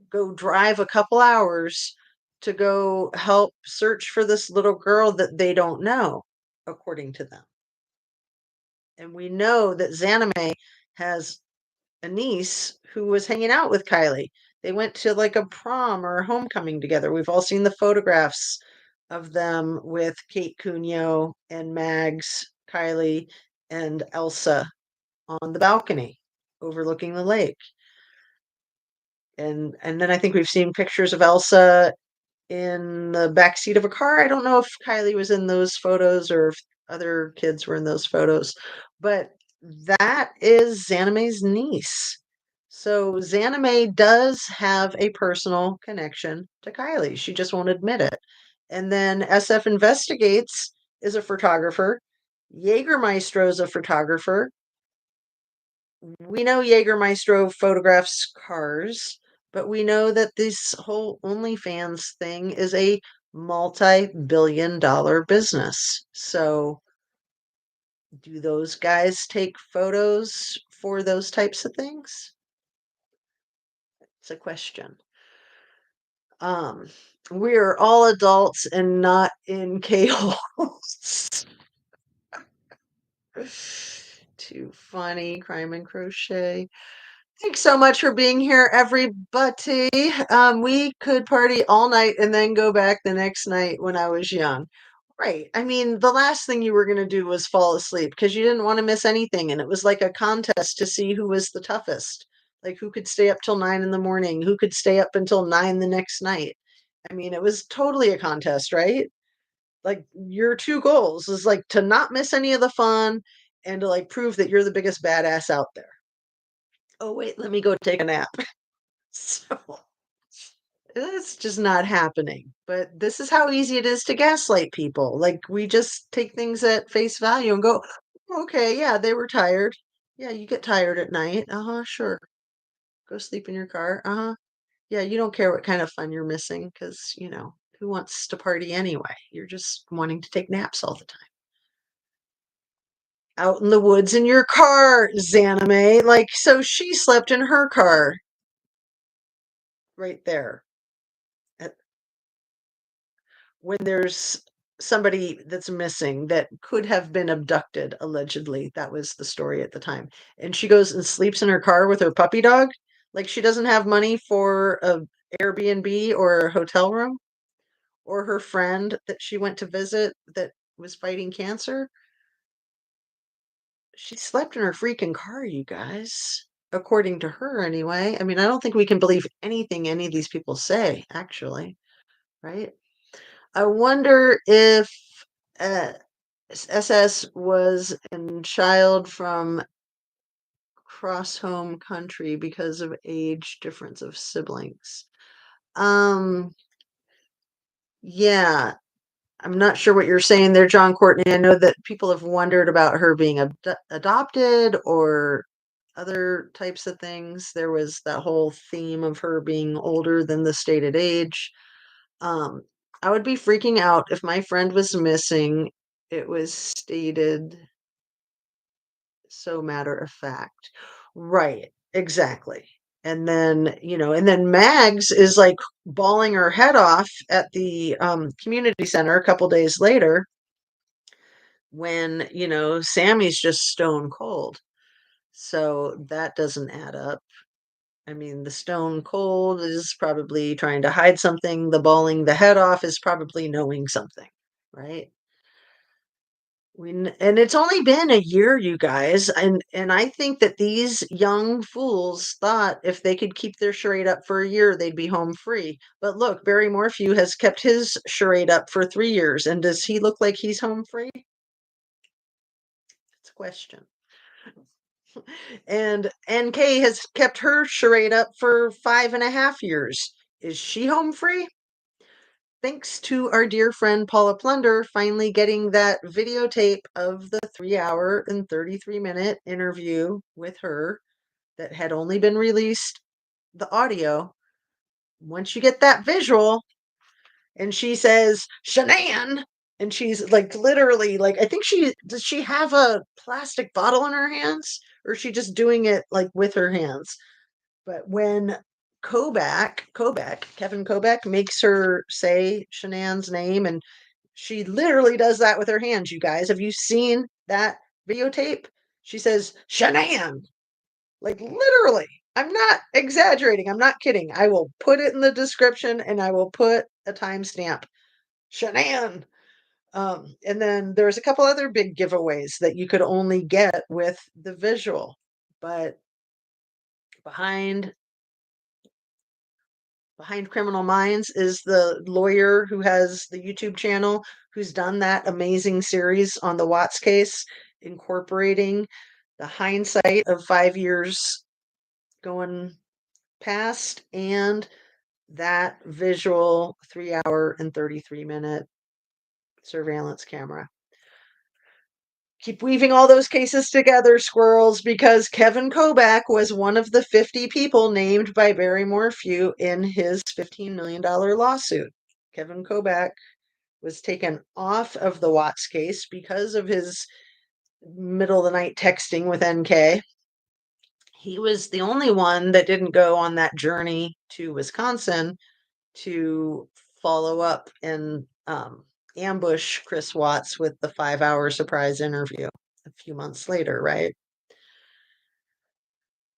go drive a couple hours to go help search for this little girl that they don't know, according to them? And we know that Zanime has a niece who was hanging out with Kylie. They went to like a prom or a homecoming together. We've all seen the photographs of them with Kate Cunyo and Mags, Kylie, and Elsa on the balcony overlooking the lake. And then I think we've seen pictures of Elsa in the backseat of a car. I don't know if Kylie was in those photos or if other kids were in those photos, but that is Xanime's niece. So Xanime does have a personal connection to Kylie. She just won't admit it. And then SF Investigates is a photographer. Jägermeister is a photographer. We know Jägermeister photographs cars, But we know that this whole OnlyFans thing is a multi-billion-dollar business. So, do those guys take photos for those types of things? It's a question. Um, we're all adults and not in K-holes. Too funny, crime and crochet. Thanks so much for being here, everybody. We could party all night and then go back the next night when I was young. Right. I mean, the last thing you were going to do was fall asleep because you didn't want to miss anything. And it was like a contest to see who was the toughest. Like who could stay up till 9 in the morning, who could stay up until 9 the next night. I mean, it was totally a contest, right? Like your two goals is like to not miss any of the fun and to like prove that you're the biggest badass out there. Oh, wait, let me go take a nap. So it's just not happening. But this is how easy it is to gaslight people. Like we just take things at face value and go, okay, yeah, they were tired. Yeah, you get tired at night. Uh-huh, sure. Go sleep in your car. Uh-huh. Yeah, you don't care what kind of fun you're missing because, who wants to party anyway? You're just wanting to take naps all the time. Out in the woods in your car, Zanime. Like, so she slept in her car right there. When there's somebody that's missing that could have been abducted, allegedly. That was the story at the time. And she goes and sleeps in her car with her puppy dog. Like she doesn't have money for a Airbnb or a hotel room, or her friend that she went to visit that was fighting cancer. She slept in her freaking car, you guys. According to her, anyway. I mean, I don't think we can believe anything any of these people say, actually, right? I wonder if uh, SS was in child from cross home country because of age difference of siblings. Um, yeah, I'm not sure what you're saying there, John Courtney. I know that people have wondered about her being adopted or other types of things. There was that whole theme of her being older than the stated age. Um, I would be freaking out if my friend was missing. It was stated so matter of fact. Right, exactly. And then Mags is like bawling her head off at the community center a couple days later when, Sammy's just stone cold. So that doesn't add up. I mean, the stone cold is probably trying to hide something. The bawling the head off is probably knowing something, right? And it's only been a year, you guys, and I think that these young fools thought if they could keep their charade up for a year, they'd be home free. But look, Barry Morphew has kept his charade up for 3 years, and does he look like he's home free? It's a question. And NK has kept her charade up for 5.5 years. Is she home free? Thanks to our dear friend Paula Plunder finally getting that videotape of the 3 hour and 33-minute interview with her that had only been released the audio. Once you get that visual, and she says, Shanann, and she's like literally like, I think does she have a plastic bottle in her hands? Or is she just doing it like with her hands? But when Kevin Kobeck makes her say Shanann's name, and she literally does that with her hands, you guys. Have you seen that videotape? She says, Shanann, like literally. I'm not exaggerating. I'm not kidding. I will put it in the description and I will put a timestamp. Shanann. And then there's a couple other big giveaways that you could only get with the visual. But behind behind Criminal Minds is the lawyer who has the YouTube channel who's done that amazing series on the Watts case, incorporating the hindsight of 5 years going past and that visual 3 hour and 33-minute surveillance camera. Keep weaving all those cases together, squirrels, because Kevin Kovac was one of the 50 people named by Barry Morphew in his $15 million lawsuit. Kevin Kovac was taken off of the Watts case because of his middle of the night texting with NK. He was the only one that didn't go on that journey to Wisconsin to follow up and ambush Chris Watts with the 5-hour surprise interview a few months later, right?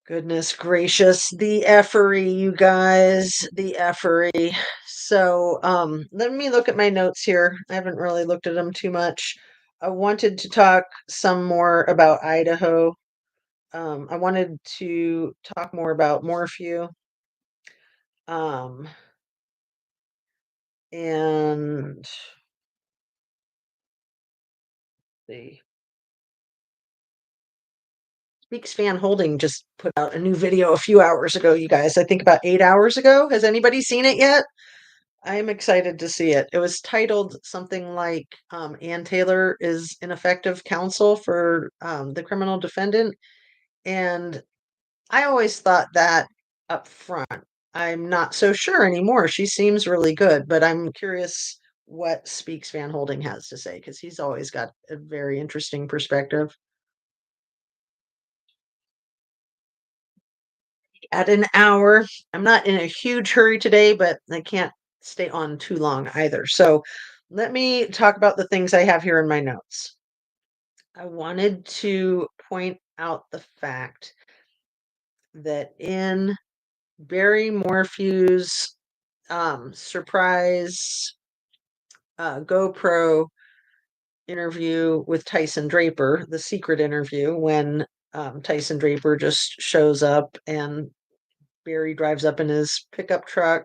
Goodness gracious, the effery, you guys, the effery. So, let me look at my notes here. I haven't really looked at them too much. I wanted to talk some more about Idaho. I wanted to talk more about Morphew. Um, and the Speaks Van Holding just put out a new video a few hours ago, you guys. I think about 8 hours ago. Has anybody seen it yet? I am excited to see it. It was titled something like Ann Taylor is ineffective counsel for the criminal defendant. And I always thought that up front. I'm not so sure anymore. She seems really good, but I'm curious what Speaks Van Holding has to say because he's always got a very interesting perspective. At an hour, I'm not in a huge hurry today, but I can't stay on too long either. So let me talk about the things I have here in my notes. I wanted to point out the fact that in Barry Morphew's surprise GoPro interview with Tyson Draper, the secret interview, when Tyson Draper just shows up and Barry drives up in his pickup truck,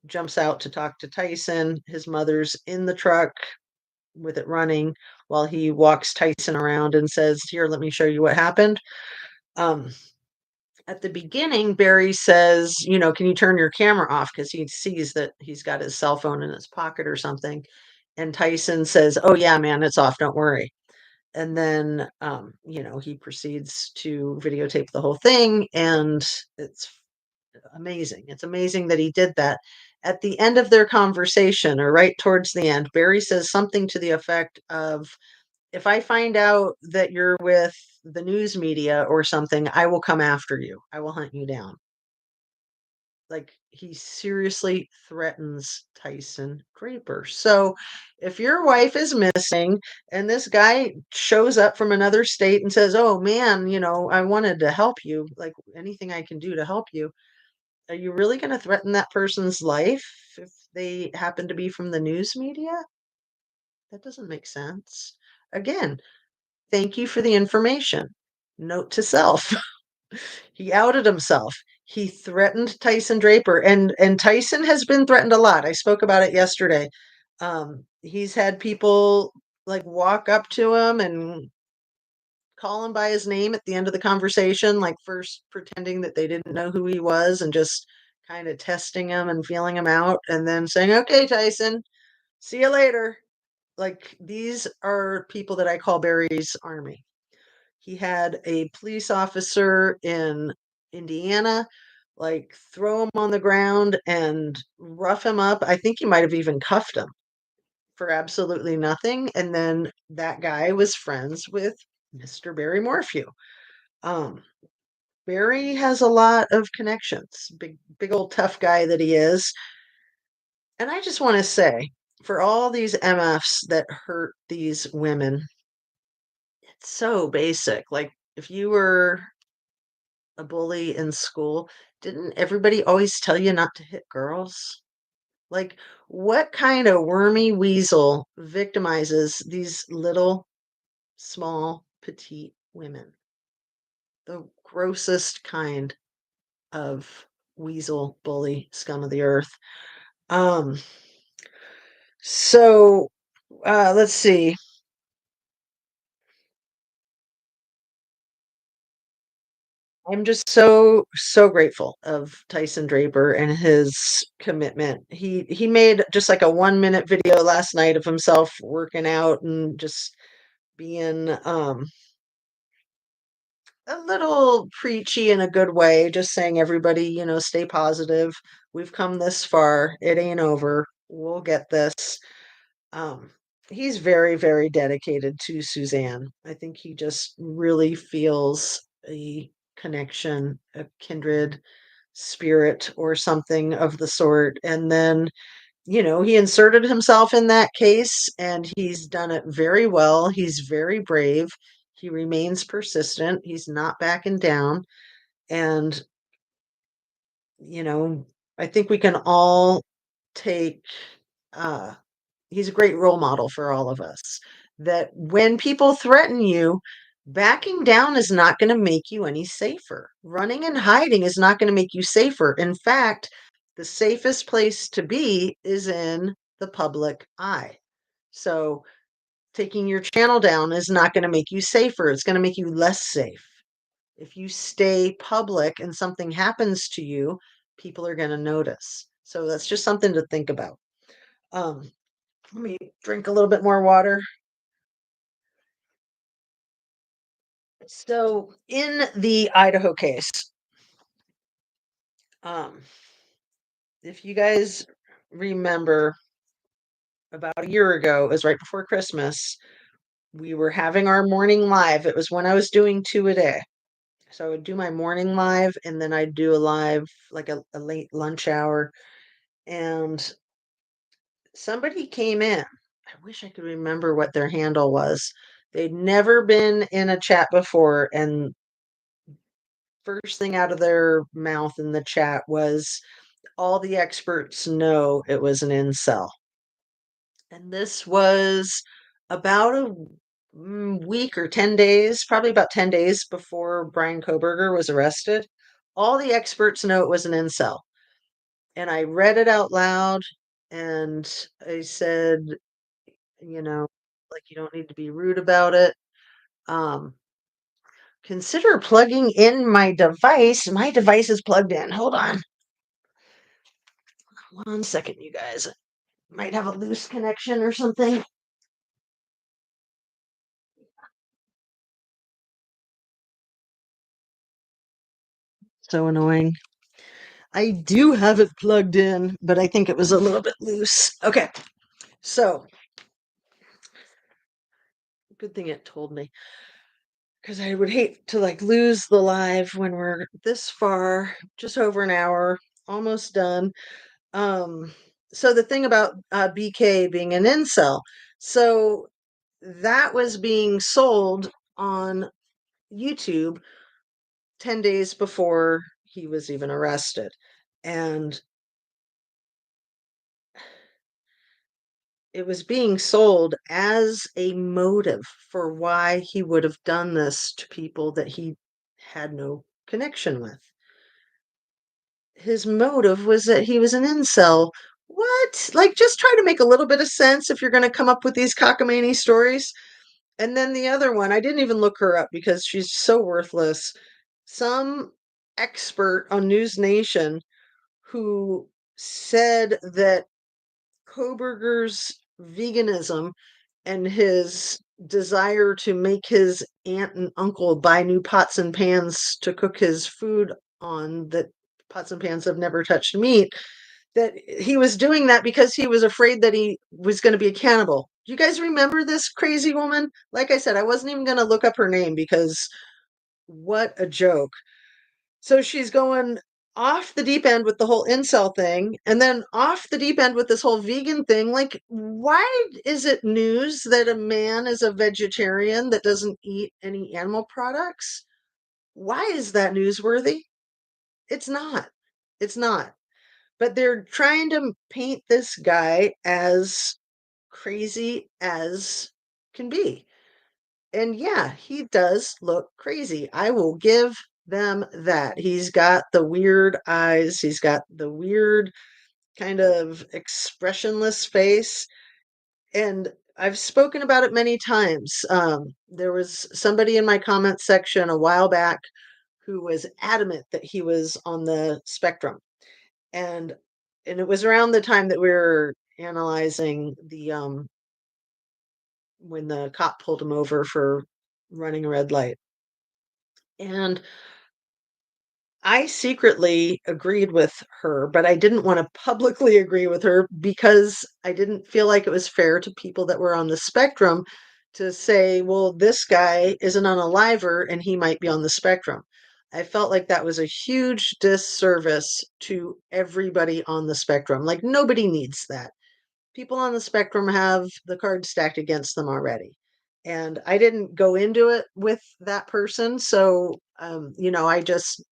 jumps out to talk to Tyson. His mother's in the truck with it running while he walks Tyson around and says, "Here, let me show you what happened." Um, at the beginning, Barry says, "Can you turn your camera off?" Because he sees that he's got his cell phone in his pocket or something. And Tyson says, "Oh, yeah, man, it's off. Don't worry." And then, he proceeds to videotape the whole thing. And it's amazing. It's amazing that he did that. At the end of their conversation, or right towards the end, Barry says something to the effect of, "If I find out that you're with the news media or something, I will come after you. I will hunt you down." Like, he seriously threatens Tyson Draper. So, if your wife is missing and this guy shows up from another state and says, "Oh man, I wanted to help you, like anything I can do to help you," are you really going to threaten that person's life if they happen to be from the news media? That doesn't make sense. Again, thank you for the information. Note to self. He outed himself. He threatened Tyson Draper, and Tyson has been threatened a lot. I spoke about it yesterday. He's had people like walk up to him and call him by his name at the end of the conversation, like first pretending that they didn't know who he was and just kind of testing him and feeling him out, and then saying, "Okay, Tyson, see you later." Like, these are people that I call Barry's Army. He had a police officer in Indiana, like, throw him on the ground and rough him up. I think he might have even cuffed him for absolutely nothing. And then that guy was friends with Mr. Barry Morphew. Um, Barry has a lot of connections, big old tough guy that he is. And I just want to say, for all these MFs that hurt these women, it's so basic. Like, if you were a bully in school, didn't everybody always tell you not to hit girls? Like, what kind of wormy weasel victimizes these little, small, petite women? The grossest kind of weasel, bully, scum of the earth. Um, so let's see. I'm just so, so grateful of Tyson Draper and his commitment. He made just like a 1-minute video last night of himself working out and just being a little preachy in a good way, just saying everybody, stay positive. We've come this far. It ain't over. We'll get this. Um, he's very, very dedicated to Suzanne. I think he just really feels a connection, a kindred spirit or something of the sort. And then, he inserted himself in that case and he's done it very well. He's very brave. He remains persistent. He's not backing down. And, you know, I think we can all take, uh, he's a great role model for all of us. That when people threaten you, backing down is not going to make you any safer. Running and hiding is not going to make you safer. In fact, the safest place to be is in the public eye. So taking your channel down is not going to make you safer. It's going to make you less safe. If you stay public and something happens to you, people are going to notice. So that's just something to think about. Um, Let me drink a little bit more water. So, in the Idaho case, um, if you guys remember, about a year ago, it was right before Christmas, we were having our morning live. It was when I was doing 2 a day. So I would do my morning live and then I'd do a live, like a late lunch hour. And somebody came in. I wish I could remember what their handle was. They'd never been in a chat before, and first thing out of their mouth in the chat was, all the experts know it was an incel. And this was about a week or 10 days, probably about 10 days before Brian Koberger was arrested. All the experts know it was an incel. And I read it out loud and I said, like, you don't need to be rude about it. Um, Consider plugging in my device. My device is plugged in. Hold on. 1 second, you guys. Might have a loose connection or something. So annoying. I do have it plugged in, but I think it was a little bit loose. Okay. So, good thing it told me. Because I would hate to like lose the live when we're this far, just over an hour, almost done. Um, so the thing about BK being an incel, so that was being sold on YouTube 10 days before he was even arrested. And it was being sold as a motive for why he would have done this to people that he had no connection with. His motive was that he was an incel. What? Like, just try to make a little bit of sense if you're going to come up with these cockamamie stories. And then the other one, I didn't even look her up because she's so worthless. Some expert on News Nation who said that Koberger's veganism and his desire to make his aunt and uncle buy new pots and pans to cook his food on, that pots and pans have never touched meat, that he was doing that because he was afraid that he was going to be a cannibal. Do you guys remember this crazy woman? Like I said, I wasn't even going to look up her name because what a joke. So she's going off the deep end with the whole incel thing and then off the deep end with this whole vegan thing. Like, why is it news that a man is a vegetarian that doesn't eat any animal products? Why is that newsworthy? It's not. It's not. But they're trying to paint this guy as crazy as can be. And yeah, he does look crazy. I will give them that. He's got the weird eyes, he's got the weird kind of expressionless face. And I've spoken about it many times. There was somebody in my comment section a while back who was adamant that he was on the spectrum. And it was around the time that we were analyzing when the cop pulled him over for running a red light. And I secretly agreed with her, but I didn't want to publicly agree with her because I didn't feel like it was fair to people that were on the spectrum to say, well, this guy is an unaliver and he might be on the spectrum. I felt like that was a huge disservice to everybody on the spectrum. Like, nobody needs that. People on the spectrum have the cards stacked against them already. And I didn't go into it with that person. So, I just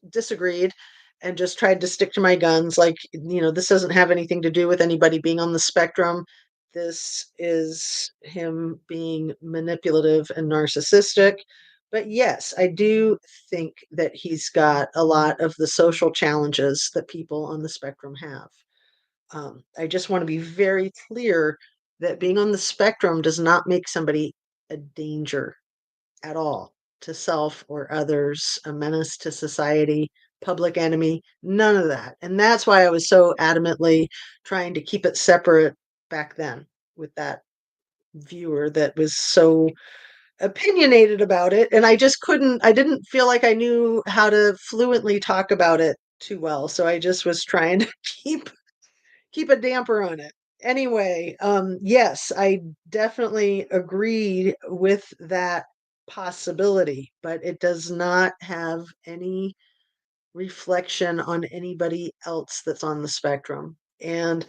disagreed and just tried to stick to my guns. Like, this doesn't have anything to do with anybody being on the spectrum. This is him being manipulative and narcissistic. But yes, I do think that he's got a lot of the social challenges that people on the spectrum have. I just want to be very clear that being on the spectrum does not make somebody a danger at all to self or others, a menace to society, public enemy, none of that. And that's why I was so adamantly trying to keep it separate back then with that viewer that was so opinionated about it. And I didn't feel like I knew how to fluently talk about it too well. So I just was trying to keep a damper on it. Anyway, yes, I definitely agreed with that possibility, but it does not have any reflection on anybody else that's on the spectrum. And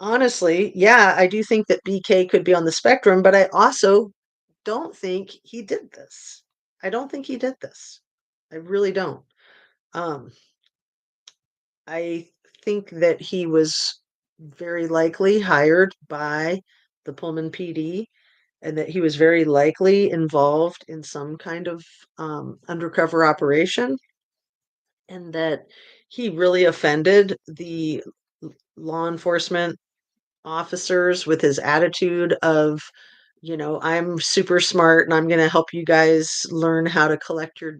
honestly, yeah, I do think that BK could be on the spectrum, but I also don't think he did this. I don't think he did this. I really don't. Um, I think that he was very likely hired by the Pullman PD and that he was very likely involved in some kind of undercover operation and that he really offended the law enforcement officers with his attitude of, I'm super smart and I'm going to help you guys learn how to collect your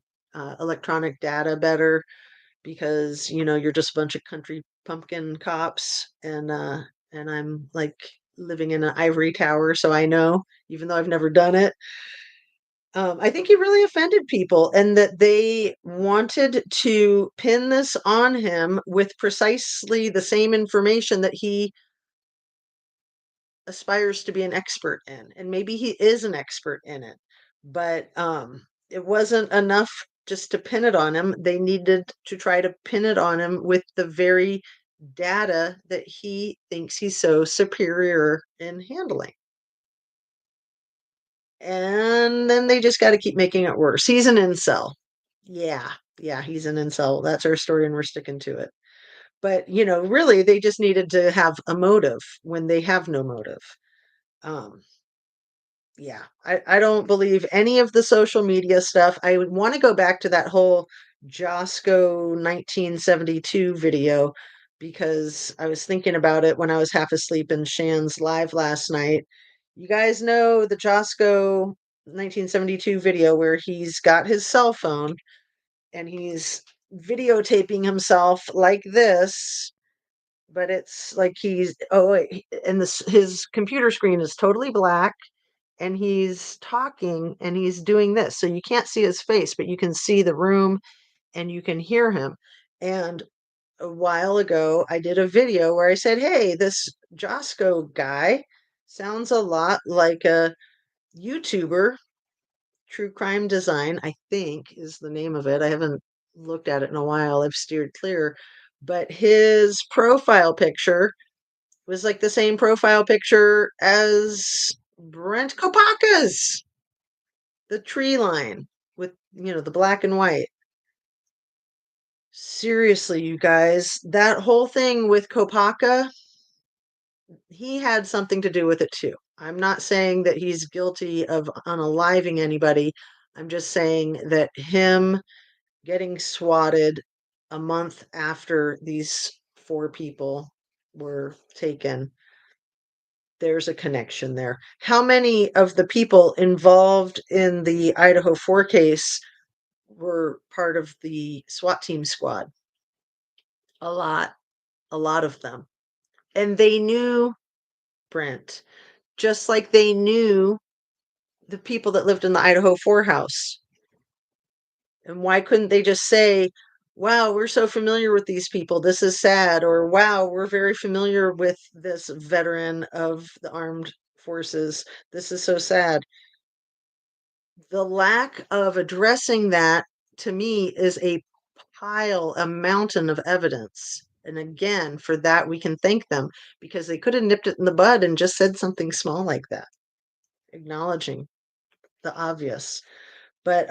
electronic data better because you're just a bunch of country pumpkin cops and I'm like living in an ivory tower, so I know, even though I've never done it. I think he really offended people and that they wanted to pin this on him with precisely the same information that he aspires to be an expert in, and maybe he is an expert in it, but it wasn't enough just to pin it on him. They needed to try to pin it on him with the very data that he thinks he's so superior in handling. And then they just got to keep making it worse. He's an incel. Yeah, yeah, he's an incel. That's our story, and we're sticking to it. But really, they just needed to have a motive when they have no motive. Um, Yeah, I don't believe any of the social media stuff. I would want to go back to that whole Josco 1972 video because I was thinking about it when I was half asleep in Shan's live last night. You guys know the Josco 1972 video where he's got his cell phone and he's videotaping himself like this, but it's like and his computer screen is totally black and he's talking and he's doing this. So you can't see his face, but you can see the room and you can hear him. And a while ago, I did a video where I said, hey, this Josco guy sounds a lot like a YouTuber, True Crime Design, I think is the name of it. I haven't looked at it in a while. I've steered clear. But his profile picture was like the same profile picture as Brent Kopaka's. The tree line with, the black and white. Seriously, you guys, that whole thing with Kopaka, he had something to do with it too. I'm not saying that he's guilty of unaliving anybody. I'm just saying that him getting swatted a month after these four people were taken, there's a connection there. How many of the people involved in the Idaho 4 case were part of the SWAT team squad? A lot, a lot of them. And they knew Brent. just like they knew the people that lived in the Idaho 4 house. And why couldn't they just say, wow, we're so familiar with these people. This is sad. Or, wow, we're very familiar with this veteran of the armed forces. This is so sad. The lack of addressing that to me is a mountain of evidence. And again, for that, we can thank them because they could have nipped it in the bud and just said something small like that, acknowledging the obvious. But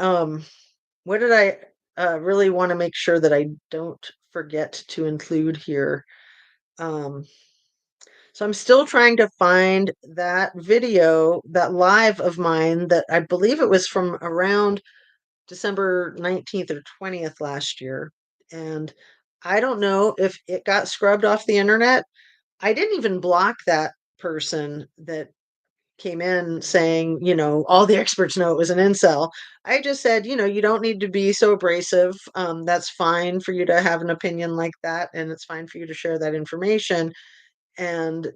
what did I really want to make sure that I don't forget to include here? Um, so I'm still trying to find that video, that live of mine that I believe it was from around December 19th or 20th last year. And I don't know if it got scrubbed off the internet. I didn't even block that person that came in saying, all the experts know it was an incel. I just said, you don't need to be so abrasive. That's fine for you to have an opinion like that. And it's fine for you to share that information. And,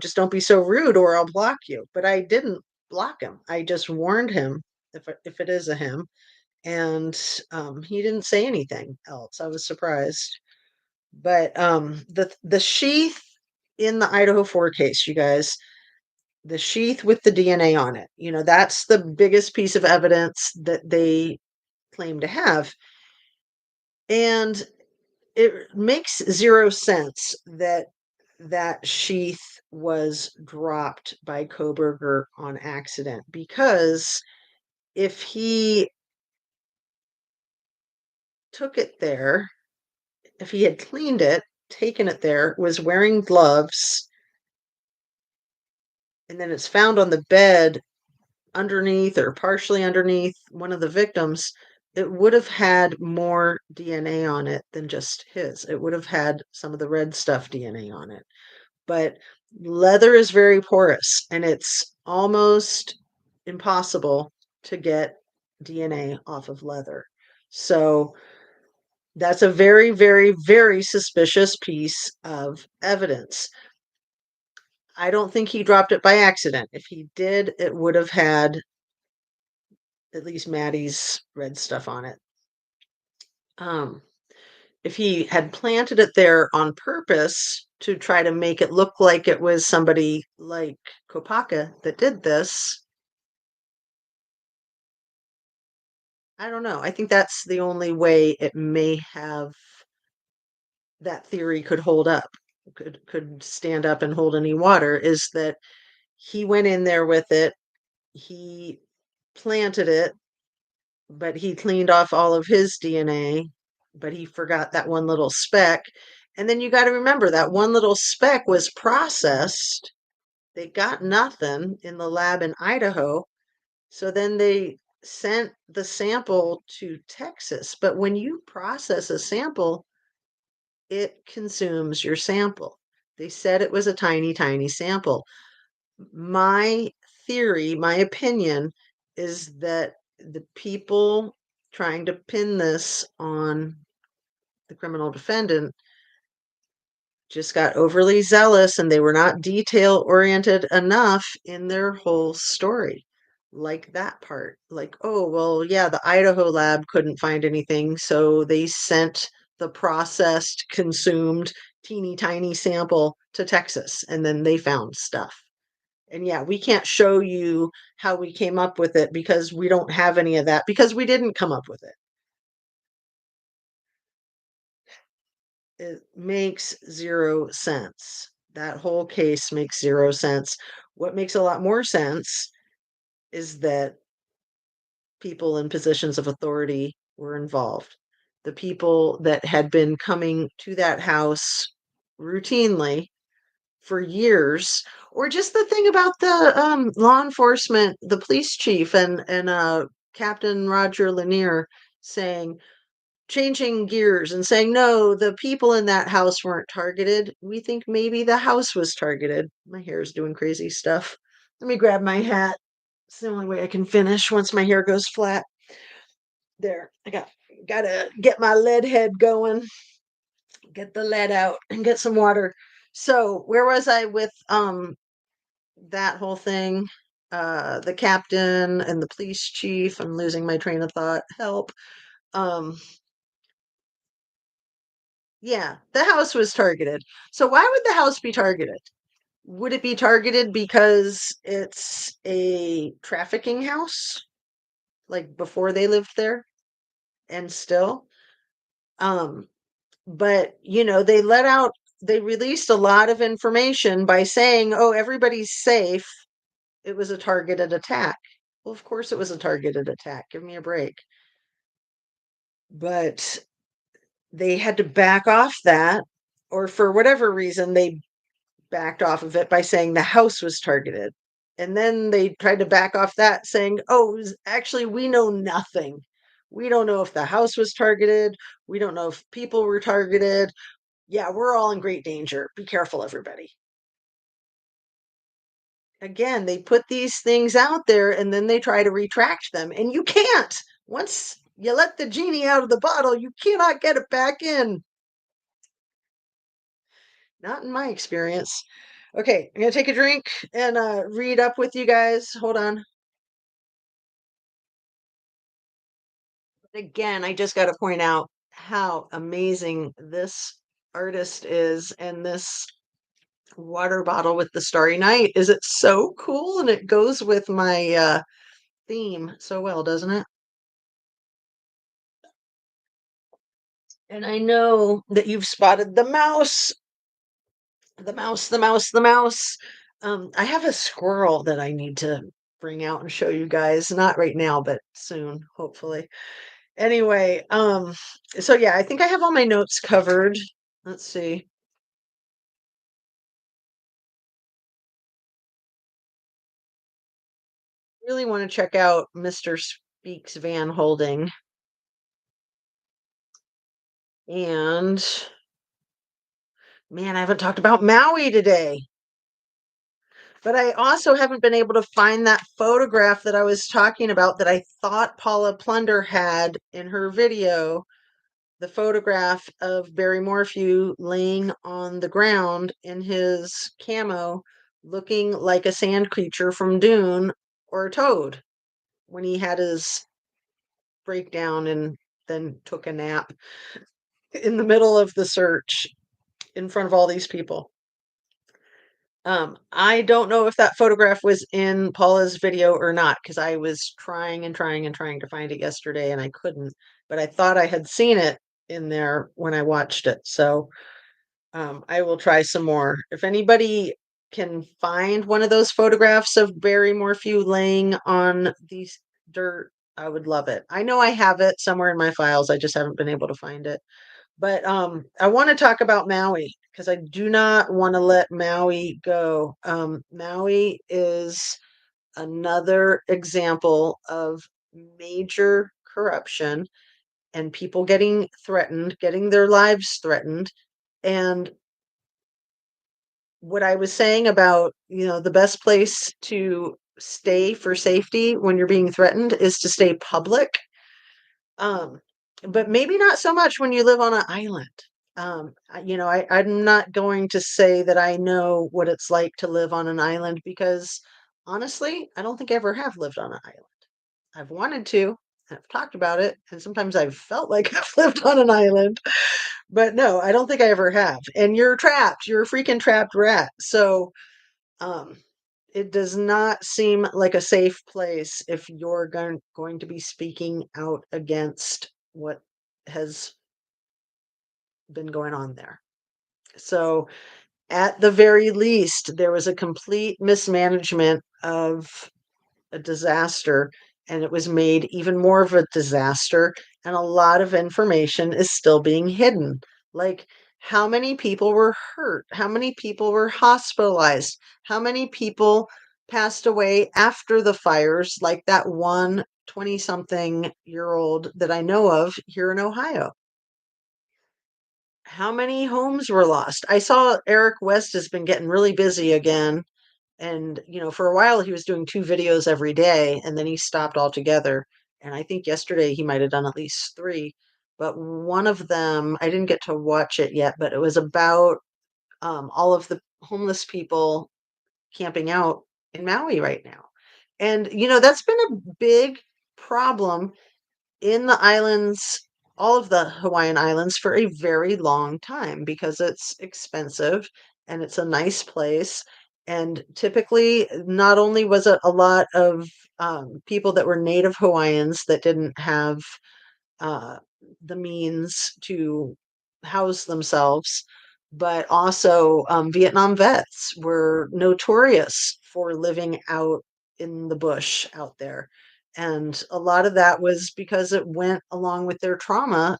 just don't be so rude or I'll block you. But I didn't block him. I just warned him if it is a him. And he didn't say anything else. I was surprised. But the sheath in the Idaho 4 case, you guys, the sheath with the DNA on it. That's the biggest piece of evidence that they claim to have. And it makes zero sense that that sheath was dropped by Koberger on accident because if he took it there, if he had cleaned it, taken it there, was wearing gloves, and then it's found on the bed underneath or partially underneath one of the victims, it would have had more DNA on it than just his. It would have had some of the red stuff DNA on it. But leather is very porous and it's almost impossible to get DNA off of leather. So that's a very, very, very suspicious piece of evidence. I don't think he dropped it by accident. If he did, it would have had at least Maddie's red stuff on it. Um, if he had planted it there on purpose to try to make it look like it was somebody like Kopaka that did this, I don't know. I think that's the only way it may have that theory could hold up, could stand up and hold any water, is that he went in there with it, he planted it, but he cleaned off all of his DNA, but he forgot that one little speck. And then you got to remember that one little speck was processed. They got nothing in the lab in Idaho. So then they sent the sample to Texas. But when you process a sample, it consumes your sample. They said it was a tiny, tiny sample. My theory, my opinion is that the people trying to pin this on the criminal defendant just got overly zealous and they were not detail oriented enough in their whole story. Like that part. Like, oh, well, yeah, the Idaho lab couldn't find anything, so they sent the processed, consumed, teeny tiny sample to Texas and then they found stuff. And yeah, we can't show you how we came up with it because we don't have any of that because we didn't come up with it. It makes zero sense. That whole case makes zero sense. What makes a lot more sense is that people in positions of authority were involved. The people that had been coming to that house routinely for years, or just the thing about the law enforcement, the police chief and Captain Roger Lanier saying, changing gears and saying, no, the people in that house weren't targeted. We think maybe the house was targeted. My hair is doing crazy stuff. Let me grab my hat. It's the only way I can finish once my hair goes flat. There, I gotta get my lead head going, get the lead out and get some water. So where was I with that whole thing. The captain and the police chief. I'm losing my train of thought. Help. Um, yeah, the house was targeted. So why would the house be targeted? Would it be targeted because it's a trafficking house, like before they lived there and still? Um, but they released a lot of information by saying, "Oh, everybody's safe." It was a targeted attack. Well, of course it was a targeted attack. Give me a break. But they had to back off that, or for whatever reason, they backed off of it by saying the house was targeted. And then they tried to back off that, saying, oh, actually, we know nothing. We don't know if the house was targeted. We don't know if people were targeted. Yeah, we're all in great danger. Be careful, everybody. Again, they put these things out there and then they try to retract them. And you can't. Once you let the genie out of the bottle, you cannot get it back in. Not in my experience. Okay, I'm going to take a drink and read up with you guys. Hold on. Again, I just got to point out how amazing this artist is, and this water bottle with the Starry Night. Is it so cool? And it goes with my theme so well, doesn't it? And I know that you've spotted the mouse, the mouse, the mouse, the mouse. I have a squirrel that I need to bring out and show you guys. Not right now, but soon, hopefully. Anyway, so yeah, I think I have all my notes covered. Let's see. Really want to check out Mr. Speaks Van Holding. And man, I haven't talked about Maui today. But I also haven't been able to find that photograph that I was talking about that I thought Paula Plunder had in her video. The photograph of Barry Morphew laying on the ground in his camo, looking like a sand creature from Dune or a toad when he had his breakdown and then took a nap in the middle of the search in front of all these people. I don't know if that photograph was in Paula's video or not because I was trying and trying and trying to find it yesterday and I couldn't, but I thought I had seen it in there when I watched it. So I will try some more. If anybody can find one of those photographs of Barry Morphew laying on these dirt, I would love it. I know I have it somewhere in my files. I just haven't been able to find it. But I want to talk about Maui because I do not want to let Maui go. Maui is another example of major corruption and people getting threatened, getting their lives threatened. And what I was saying about, the best place to stay for safety when you're being threatened is to stay public. Um, but maybe not so much when you live on an island. I'm not going to say that I know what it's like to live on an island because honestly, I don't think I ever have lived on an island. I've wanted to, I've talked about it, and sometimes I've felt like I've lived on an island, but no, I don't think I ever have. And you're trapped. You're a freaking trapped rat. So, um, it does not seem like a safe place if you're going to be speaking out against what has been going on there. So, at the very least, there was a complete mismanagement of a disaster, and it was made even more of a disaster. And a lot of information is still being hidden. Like, how many people were hurt? How many people were hospitalized? How many people passed away after the fires, like that one 20 something year old that I know of here in Ohio? How many homes were lost? I saw Eric West has been getting really busy again. And, for a while he was doing 2 videos every day and then he stopped altogether. And I think yesterday he might have done at least 3. But one of them, I didn't get to watch it yet, but it was about all of the homeless people camping out in Maui right now. And, that's been a big problem in the islands, all of the Hawaiian Islands, for a very long time because it's expensive and it's a nice place. And typically, not only was it a lot of people that were native Hawaiians that didn't have uh, the means to house themselves, but also Vietnam vets were notorious for living out in the bush out there. And a lot of that was because it went along with their trauma.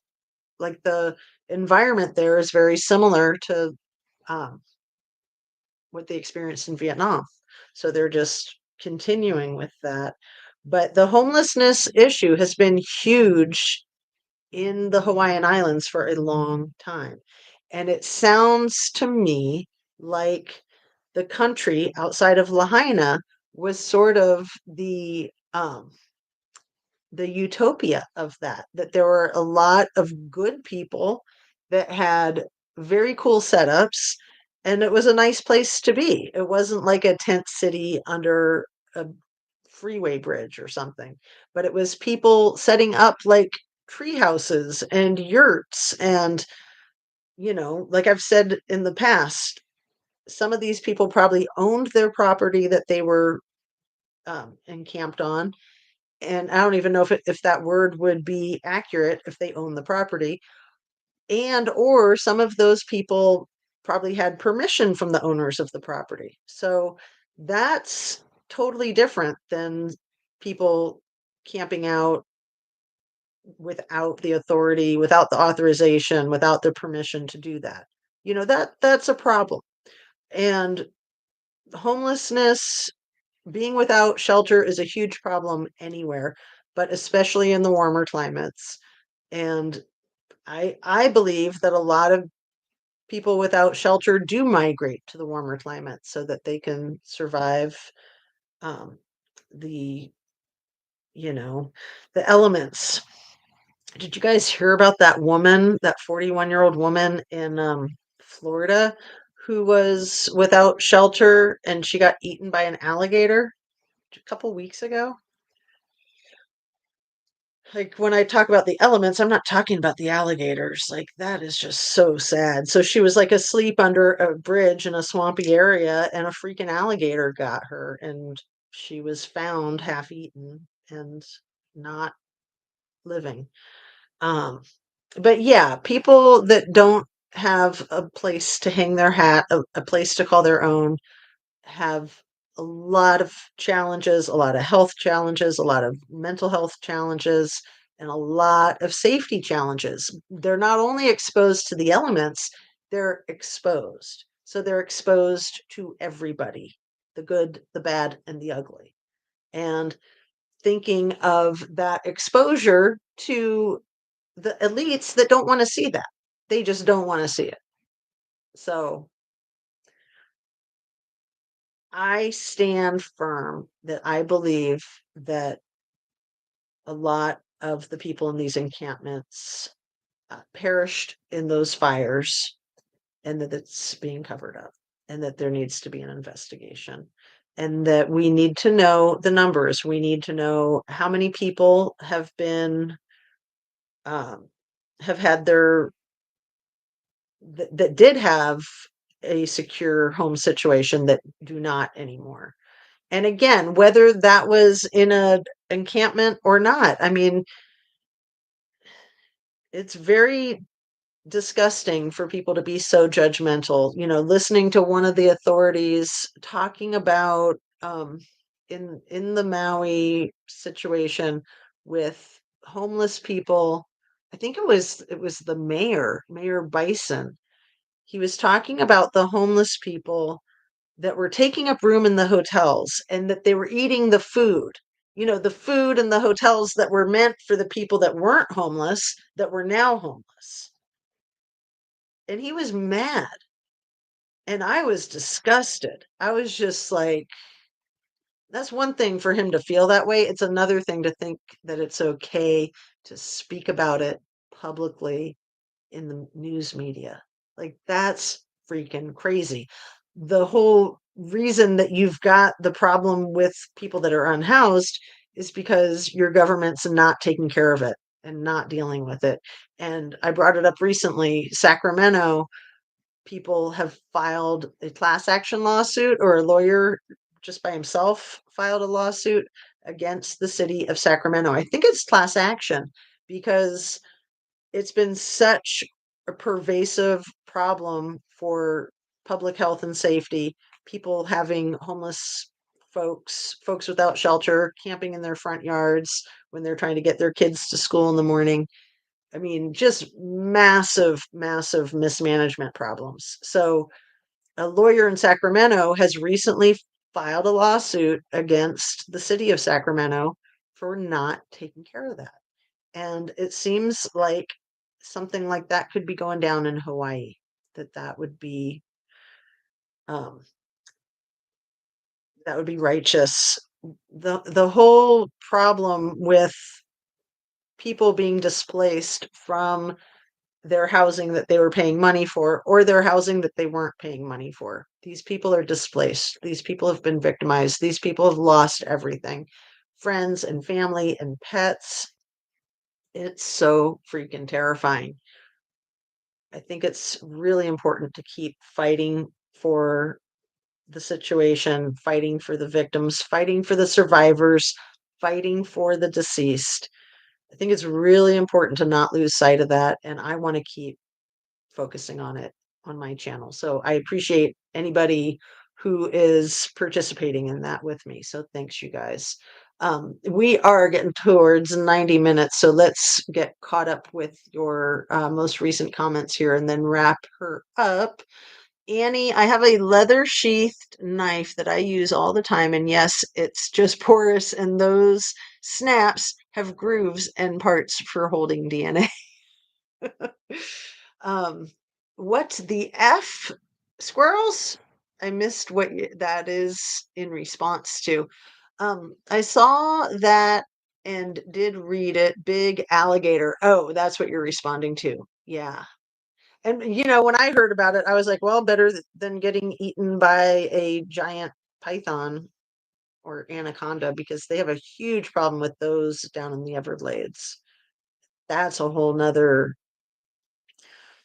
Like the environment there is very similar to um, what they experienced in Vietnam. So they're just continuing with that. But the homelessness issue has been huge in the Hawaiian Islands for a long time. And it sounds to me like the country outside of Lahaina was sort of the utopia of that there were a lot of good people that had very cool setups, and it was a nice place to be. It wasn't like a tent city under a freeway bridge or something, but it was people setting up like tree houses and yurts. And, like I've said in the past, some of these people probably owned their property that they were encamped on. And I don't even know if that word would be accurate if they own the property. And or some of those people probably had permission from the owners of the property. So that's totally different than people camping out without the authority, without the authorization, without the permission to do that. That's a problem. And homelessness, being without shelter, is a huge problem anywhere, but especially in the warmer climates. And I believe that a lot of people without shelter do migrate to the warmer climates so that they can survive um, the you know the elements. Did you guys hear about that woman, that 41-year-old woman in Florida, who was without shelter and she got eaten by an alligator a couple weeks ago? Like, when I talk about the elements, I'm not talking about the alligators. Like, that is just so sad. So she was like asleep under a bridge in a swampy area, and a freaking alligator got her, and she was found half eaten and not living. Um, but yeah, people that don't have a place to hang their hat, a place to call their own, have a lot of challenges, a lot of health challenges, a lot of mental health challenges, and a lot of safety challenges. They're not only exposed to the elements, they're exposed. So they're exposed to everybody, the good, the bad, and the ugly. And thinking of that exposure to the elites that don't want to see that. They just don't want to see it. So I stand firm that I believe that a lot of the people in these encampments perished in those fires, and that it's being covered up, and that there needs to be an investigation, and that we need to know the numbers. We need to know how many people um, have had that did have a secure home situation that do not anymore. And again, whether that was in a encampment or not, I mean, it's very disgusting for people to be so judgmental. Listening to one of the authorities talking about in the Maui situation with homeless people. I think it was the Mayor Bison. He was talking about the homeless people that were taking up room in the hotels, and that they were eating the food in the hotels that were meant for the people that weren't homeless, that were now homeless. And he was mad, and I was disgusted. I was just like, that's one thing for him to feel that way. It's another thing to think that it's okay to speak about it publicly in the news media. Like, that's freaking crazy. The whole reason that you've got the problem with people that are unhoused is because your government's not taking care of it and not dealing with it. And I brought it up recently. Sacramento people have filed a class action lawsuit, or a lawyer just by himself filed a lawsuit against the city of Sacramento. I think it's class action because it's been such a pervasive problem for public health and safety, people having homeless folks without shelter, camping in their front yards when they're trying to get their kids to school in the morning. I mean, just massive, massive mismanagement problems. So, a lawyer in Sacramento has recently filed a lawsuit against the city of Sacramento for not taking care of that. And it seems like something like that could be going down in Hawaii, that would be um, that would be righteous. The whole problem with people being displaced from their housing that they were paying money for, or their housing that they weren't paying money for. These people are displaced. These people have been victimized. These people have lost everything, friends and family and pets. It's so freaking terrifying. I think it's really important to keep fighting for the situation, fighting for the victims, fighting for the survivors, fighting for the deceased. I think it's really important to not lose sight of that. And I want to keep focusing on it on my channel. So I appreciate anybody who is participating in that with me. So thanks, you guys. We are getting towards 90 minutes, so let's get caught up with your most recent comments here and then wrap her up. Annie, I have a leather sheathed knife that I use all the time, and yes, it's just porous, and those snaps have grooves and parts for holding DNA. Um, what the F? Squirrels? I missed what that is in response to. I saw that and did read it. Big alligator. Oh, that's what you're responding to. Yeah. And when I heard about it, I was like, well, better than getting eaten by a giant python or anaconda, because they have a huge problem with those down in the Everglades. That's a whole nother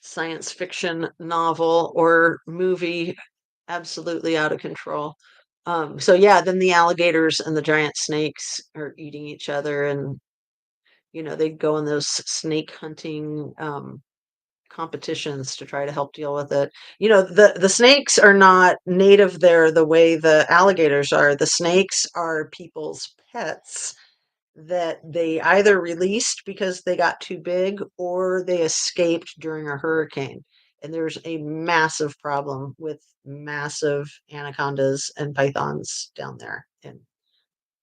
science fiction novel or movie, absolutely out of control. So yeah, then the alligators and the giant snakes are eating each other, and they'd go in those snake hunting competitions to try to help deal with it. The snakes are not native there the way the alligators are. The snakes are people's pets that they either released because they got too big or they escaped during a hurricane. And there's a massive problem with massive anacondas and pythons down there in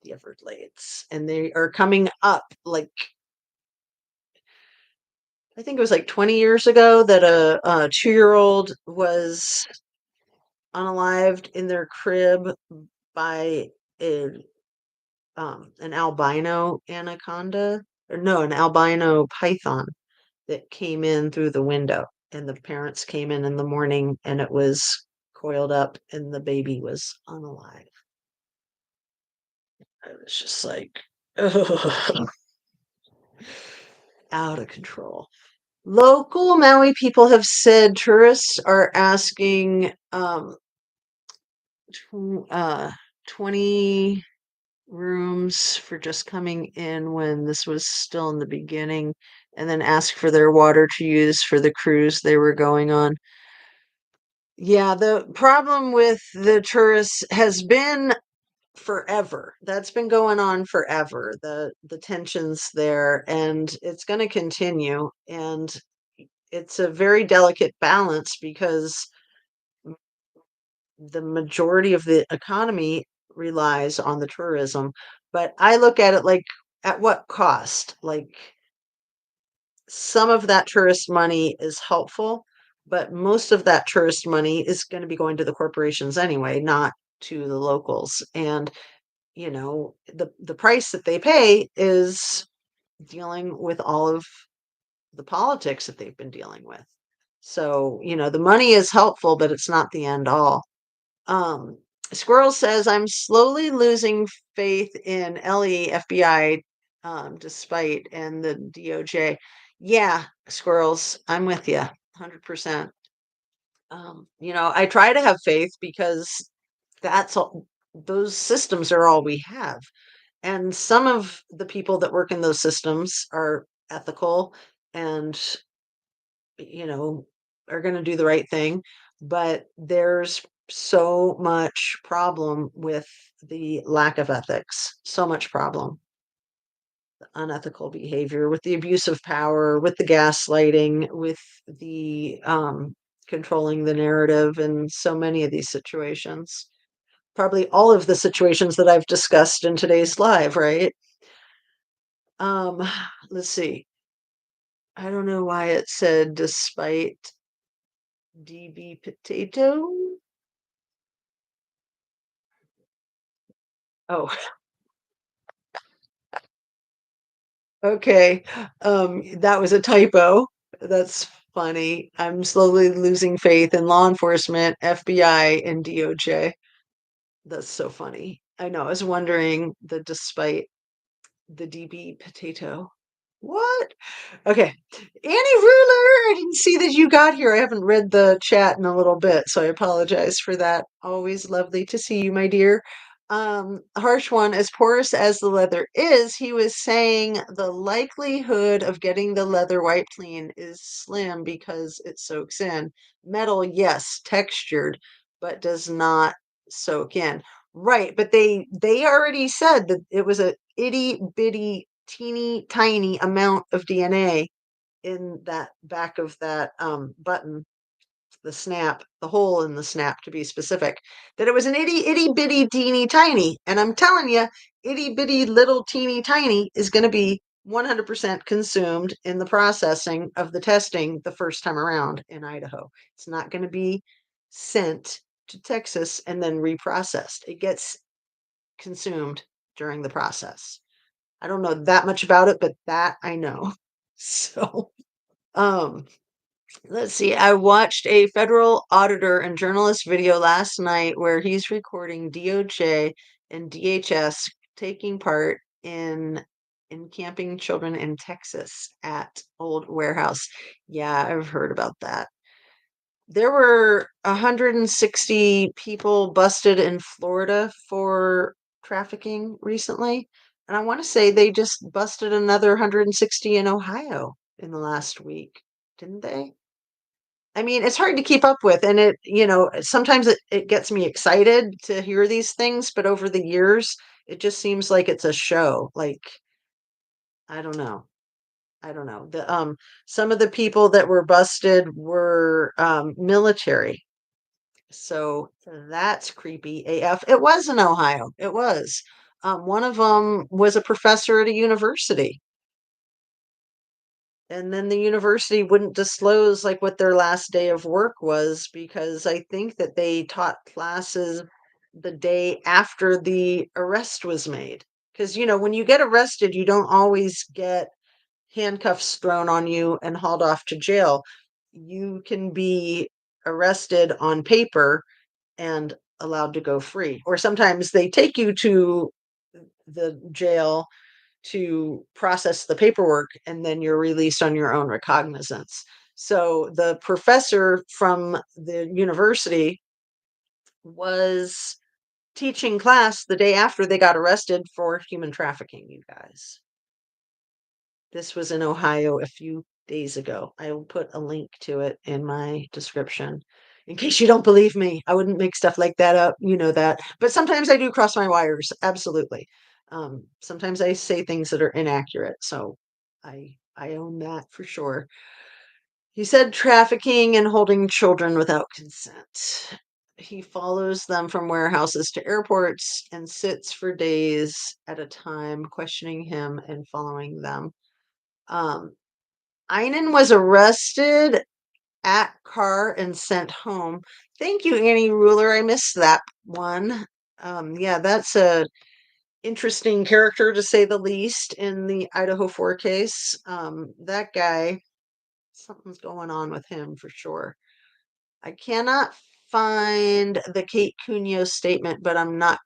the Everglades. And they are coming up, like, I think it was like 20 years ago that a 2-year-old was unalived in their crib by a an albino anaconda, or no, an albino python that came in through the window. And the parents came in the morning and it was coiled up and the baby was unalive. I was just like, ugh, out of control. Local Maui people have said tourists are asking 20 rooms for just coming in when this was still in the beginning, and then ask for their water to use for the cruise they were going on. Yeah, the problem with the tourists has been forever. That's been going on forever. The tensions there, and it's going to continue. And it's a very delicate balance because the majority of the economy relies on the tourism. But I look at it like, at what cost? Like, some of that tourist money is helpful, but most of that tourist money is going to be going to the corporations anyway, not to the locals. And the price that they pay is dealing with all of the politics that they've been dealing with. So the money is helpful, but it's not the end all. Um, Squirrel says, I'm slowly losing faith in LE, FBI, despite, and the DOJ. Yeah, squirrels, I'm with you 100%. I try to have faith because that's all, those systems are all we have. And some of the people that work in those systems are ethical and, you know, are going to do the right thing. But there's so much problem with the lack of ethics, so much problem, unethical behavior, with the abuse of power, with the gaslighting, with the controlling the narrative, and so many of these situations. Probably all of the situations that I've discussed in today's live, right? Um, let's see. I don't know why it said despite DB potato. Oh, okay. That was a typo. That's funny. I'm slowly losing faith in law enforcement, FBI, and DOJ. That's so funny. I know. I was wondering the despite the DB potato. What? Okay. Annie Ruler, I didn't see that you got here. I haven't read the chat in a little bit, so I apologize for that. Always lovely to see you, my dear. Harsh one, as porous as the leather is, he was saying the likelihood of getting the leather wiped clean is slim because it soaks in. Metal, yes, textured, but does not soak in. Right, but they already said that it was a itty bitty teeny tiny amount of DNA in that back of that button, the snap, the hole in the snap to be specific, that it was an itty bitty teeny tiny. And I'm telling you, itty bitty little teeny tiny is going to be 100% consumed in the processing of the testing the first time around in Idaho. It's not going to be sent to Texas and then reprocessed. It gets consumed during the process. I don't know that much about it, but that I know. So, um, let's see. I watched a federal auditor and journalist video last night where he's recording DOJ and DHS taking part in camping children in Texas at Old Warehouse. Yeah, I've heard about that. There were 160 people busted in Florida for trafficking recently. And I want to say they just busted another 160 in Ohio in the last week, didn't they? I mean, it's hard to keep up with. And sometimes it gets me excited to hear these things, but over the years, it just seems like it's a show. Like, I don't know. I don't know. Some of the people that were busted were military. So that's creepy AF. It was in Ohio. It was. One of them was a professor at a university, and then the university wouldn't disclose like what their last day of work was because I think that they taught classes the day after the arrest was made. Because when you get arrested, you don't always get handcuffs thrown on you and hauled off to jail. You can be arrested on paper and allowed to go free. Or sometimes they take you to the jail to process the paperwork and then you're released on your own recognizance. So the professor from the university was teaching class the day after they got arrested for human trafficking, you guys. This was in Ohio a few days ago. I will put a link to it in my description. In case you don't believe me, I wouldn't make stuff like that up. You know that. But sometimes I do cross my wires. Absolutely. Sometimes I say things that are inaccurate. So I own that for sure. He said trafficking and holding children without consent. He follows them from warehouses to airports and sits for days at a time, questioning him and following them. Um, Einen was arrested at car and sent home. Thank you, Annie Ruler. I missed that one. Yeah, that's a interesting character to say the least in the Idaho 4 case. That guy, something's going on with him for sure. I cannot find the Kate Cunio statement, but I'm not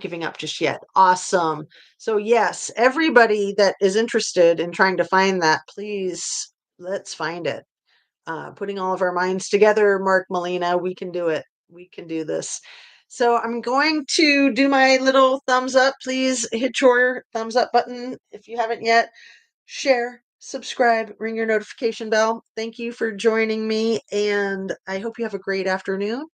giving up just yet. Awesome. So, yes, everybody that is interested in trying to find that, please let's find it. Putting all of our minds together, Mark Molina, we can do it. We can do this. So, I'm going to do my little thumbs up. Please hit your thumbs up button if you haven't yet. Share, subscribe, ring your notification bell. Thank you for joining me, and I hope you have a great afternoon.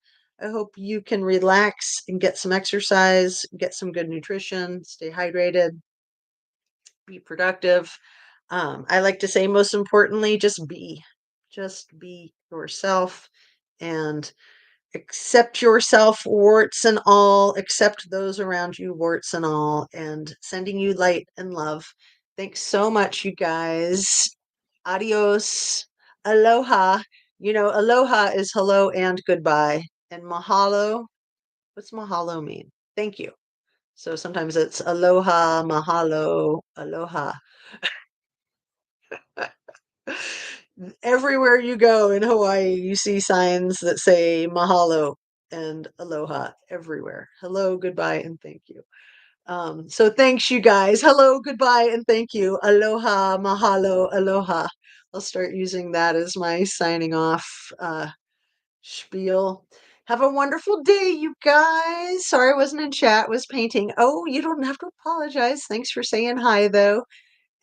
I hope you can relax and get some exercise, get some good nutrition, stay hydrated, be productive. I like to say, most importantly, just be yourself and accept yourself, warts and all, accept those around you, warts and all, and sending you light and love. Thanks so much, you guys. Adios. Aloha. Aloha is hello and goodbye. And mahalo, what's mahalo mean? Thank you. So sometimes it's aloha, mahalo, aloha. Everywhere you go in Hawaii, you see signs that say mahalo and aloha everywhere. Hello, goodbye, and thank you. So thanks, you guys. Hello, goodbye, and thank you. Aloha, mahalo, aloha. I'll start using that as my signing off spiel. Have a wonderful day, you guys. Sorry I wasn't in chat, was painting. Oh, you don't have to apologize. Thanks for saying hi, though.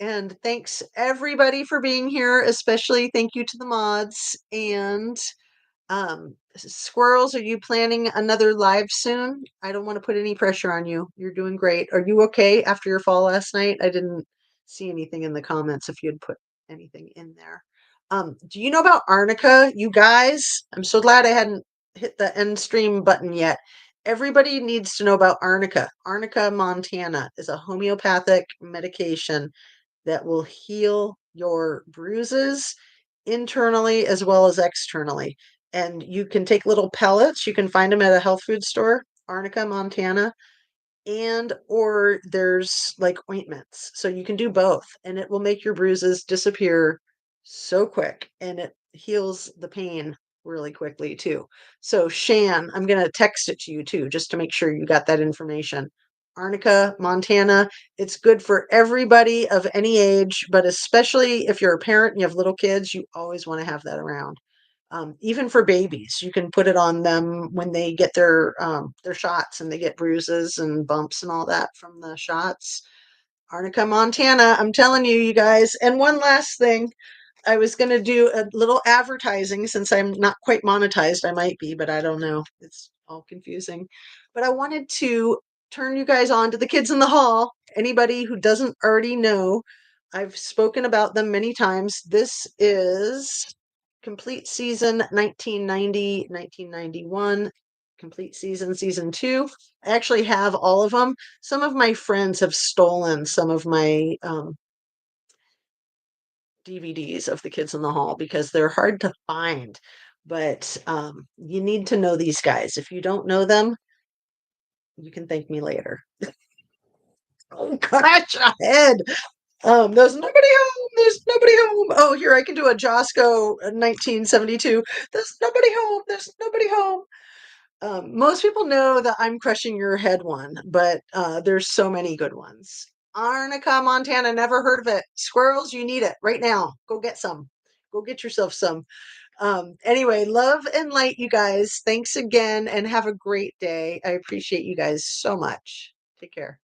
And thanks everybody for being here, especially thank you to the mods. And Squirrels, are you planning another live soon? I don't want to put any pressure on you. You're doing great. Are you okay after your fall last night? I didn't see anything in the comments if you had put anything in there. Do you know about Arnica, you guys? I'm so glad I hadn't hit the end stream button yet. Everybody needs to know about Arnica. Arnica montana is a homeopathic medication that will heal your bruises internally as well as externally. And you can take little pellets. You can find them at a health food store, Arnica, Montana, and or there's like ointments. So you can do both, and it will make your bruises disappear so quick, and it heals the pain really quickly too. So Shan, I'm going to text it to you too, just to make sure you got that information. Arnica, Montana. It's good for everybody of any age, but especially if you're a parent and you have little kids, you always want to have that around. Even for babies, you can put it on them when they get their shots and they get bruises and bumps and all that from the shots. Arnica, Montana. I'm telling you, you guys. And one last thing, I was going to do a little advertising since I'm not quite monetized. I might be, but I don't know. It's all confusing. But I wanted to turn you guys on to the Kids in the Hall. Anybody who doesn't already know, I've spoken about them many times. This is complete season 1990, 1991, complete season, season 2. I actually have all of them. Some of my friends have stolen some of my DVDs of the Kids in the Hall because they're hard to find. But you need to know these guys. If you don't know them, you can thank me later. Oh gosh, ahead. There's nobody home. There's nobody home. Oh, here I can do a Josco 1972. There's nobody home. There's nobody home. Most people know that I'm crushing your head one, but there's so many good ones. Arnica, Montana, never heard of it. Squirrels, you need it right now. Go get some. Go get yourself some. Anyway, love and light, you guys. Thanks again and have a great day. I appreciate you guys so much. Take care.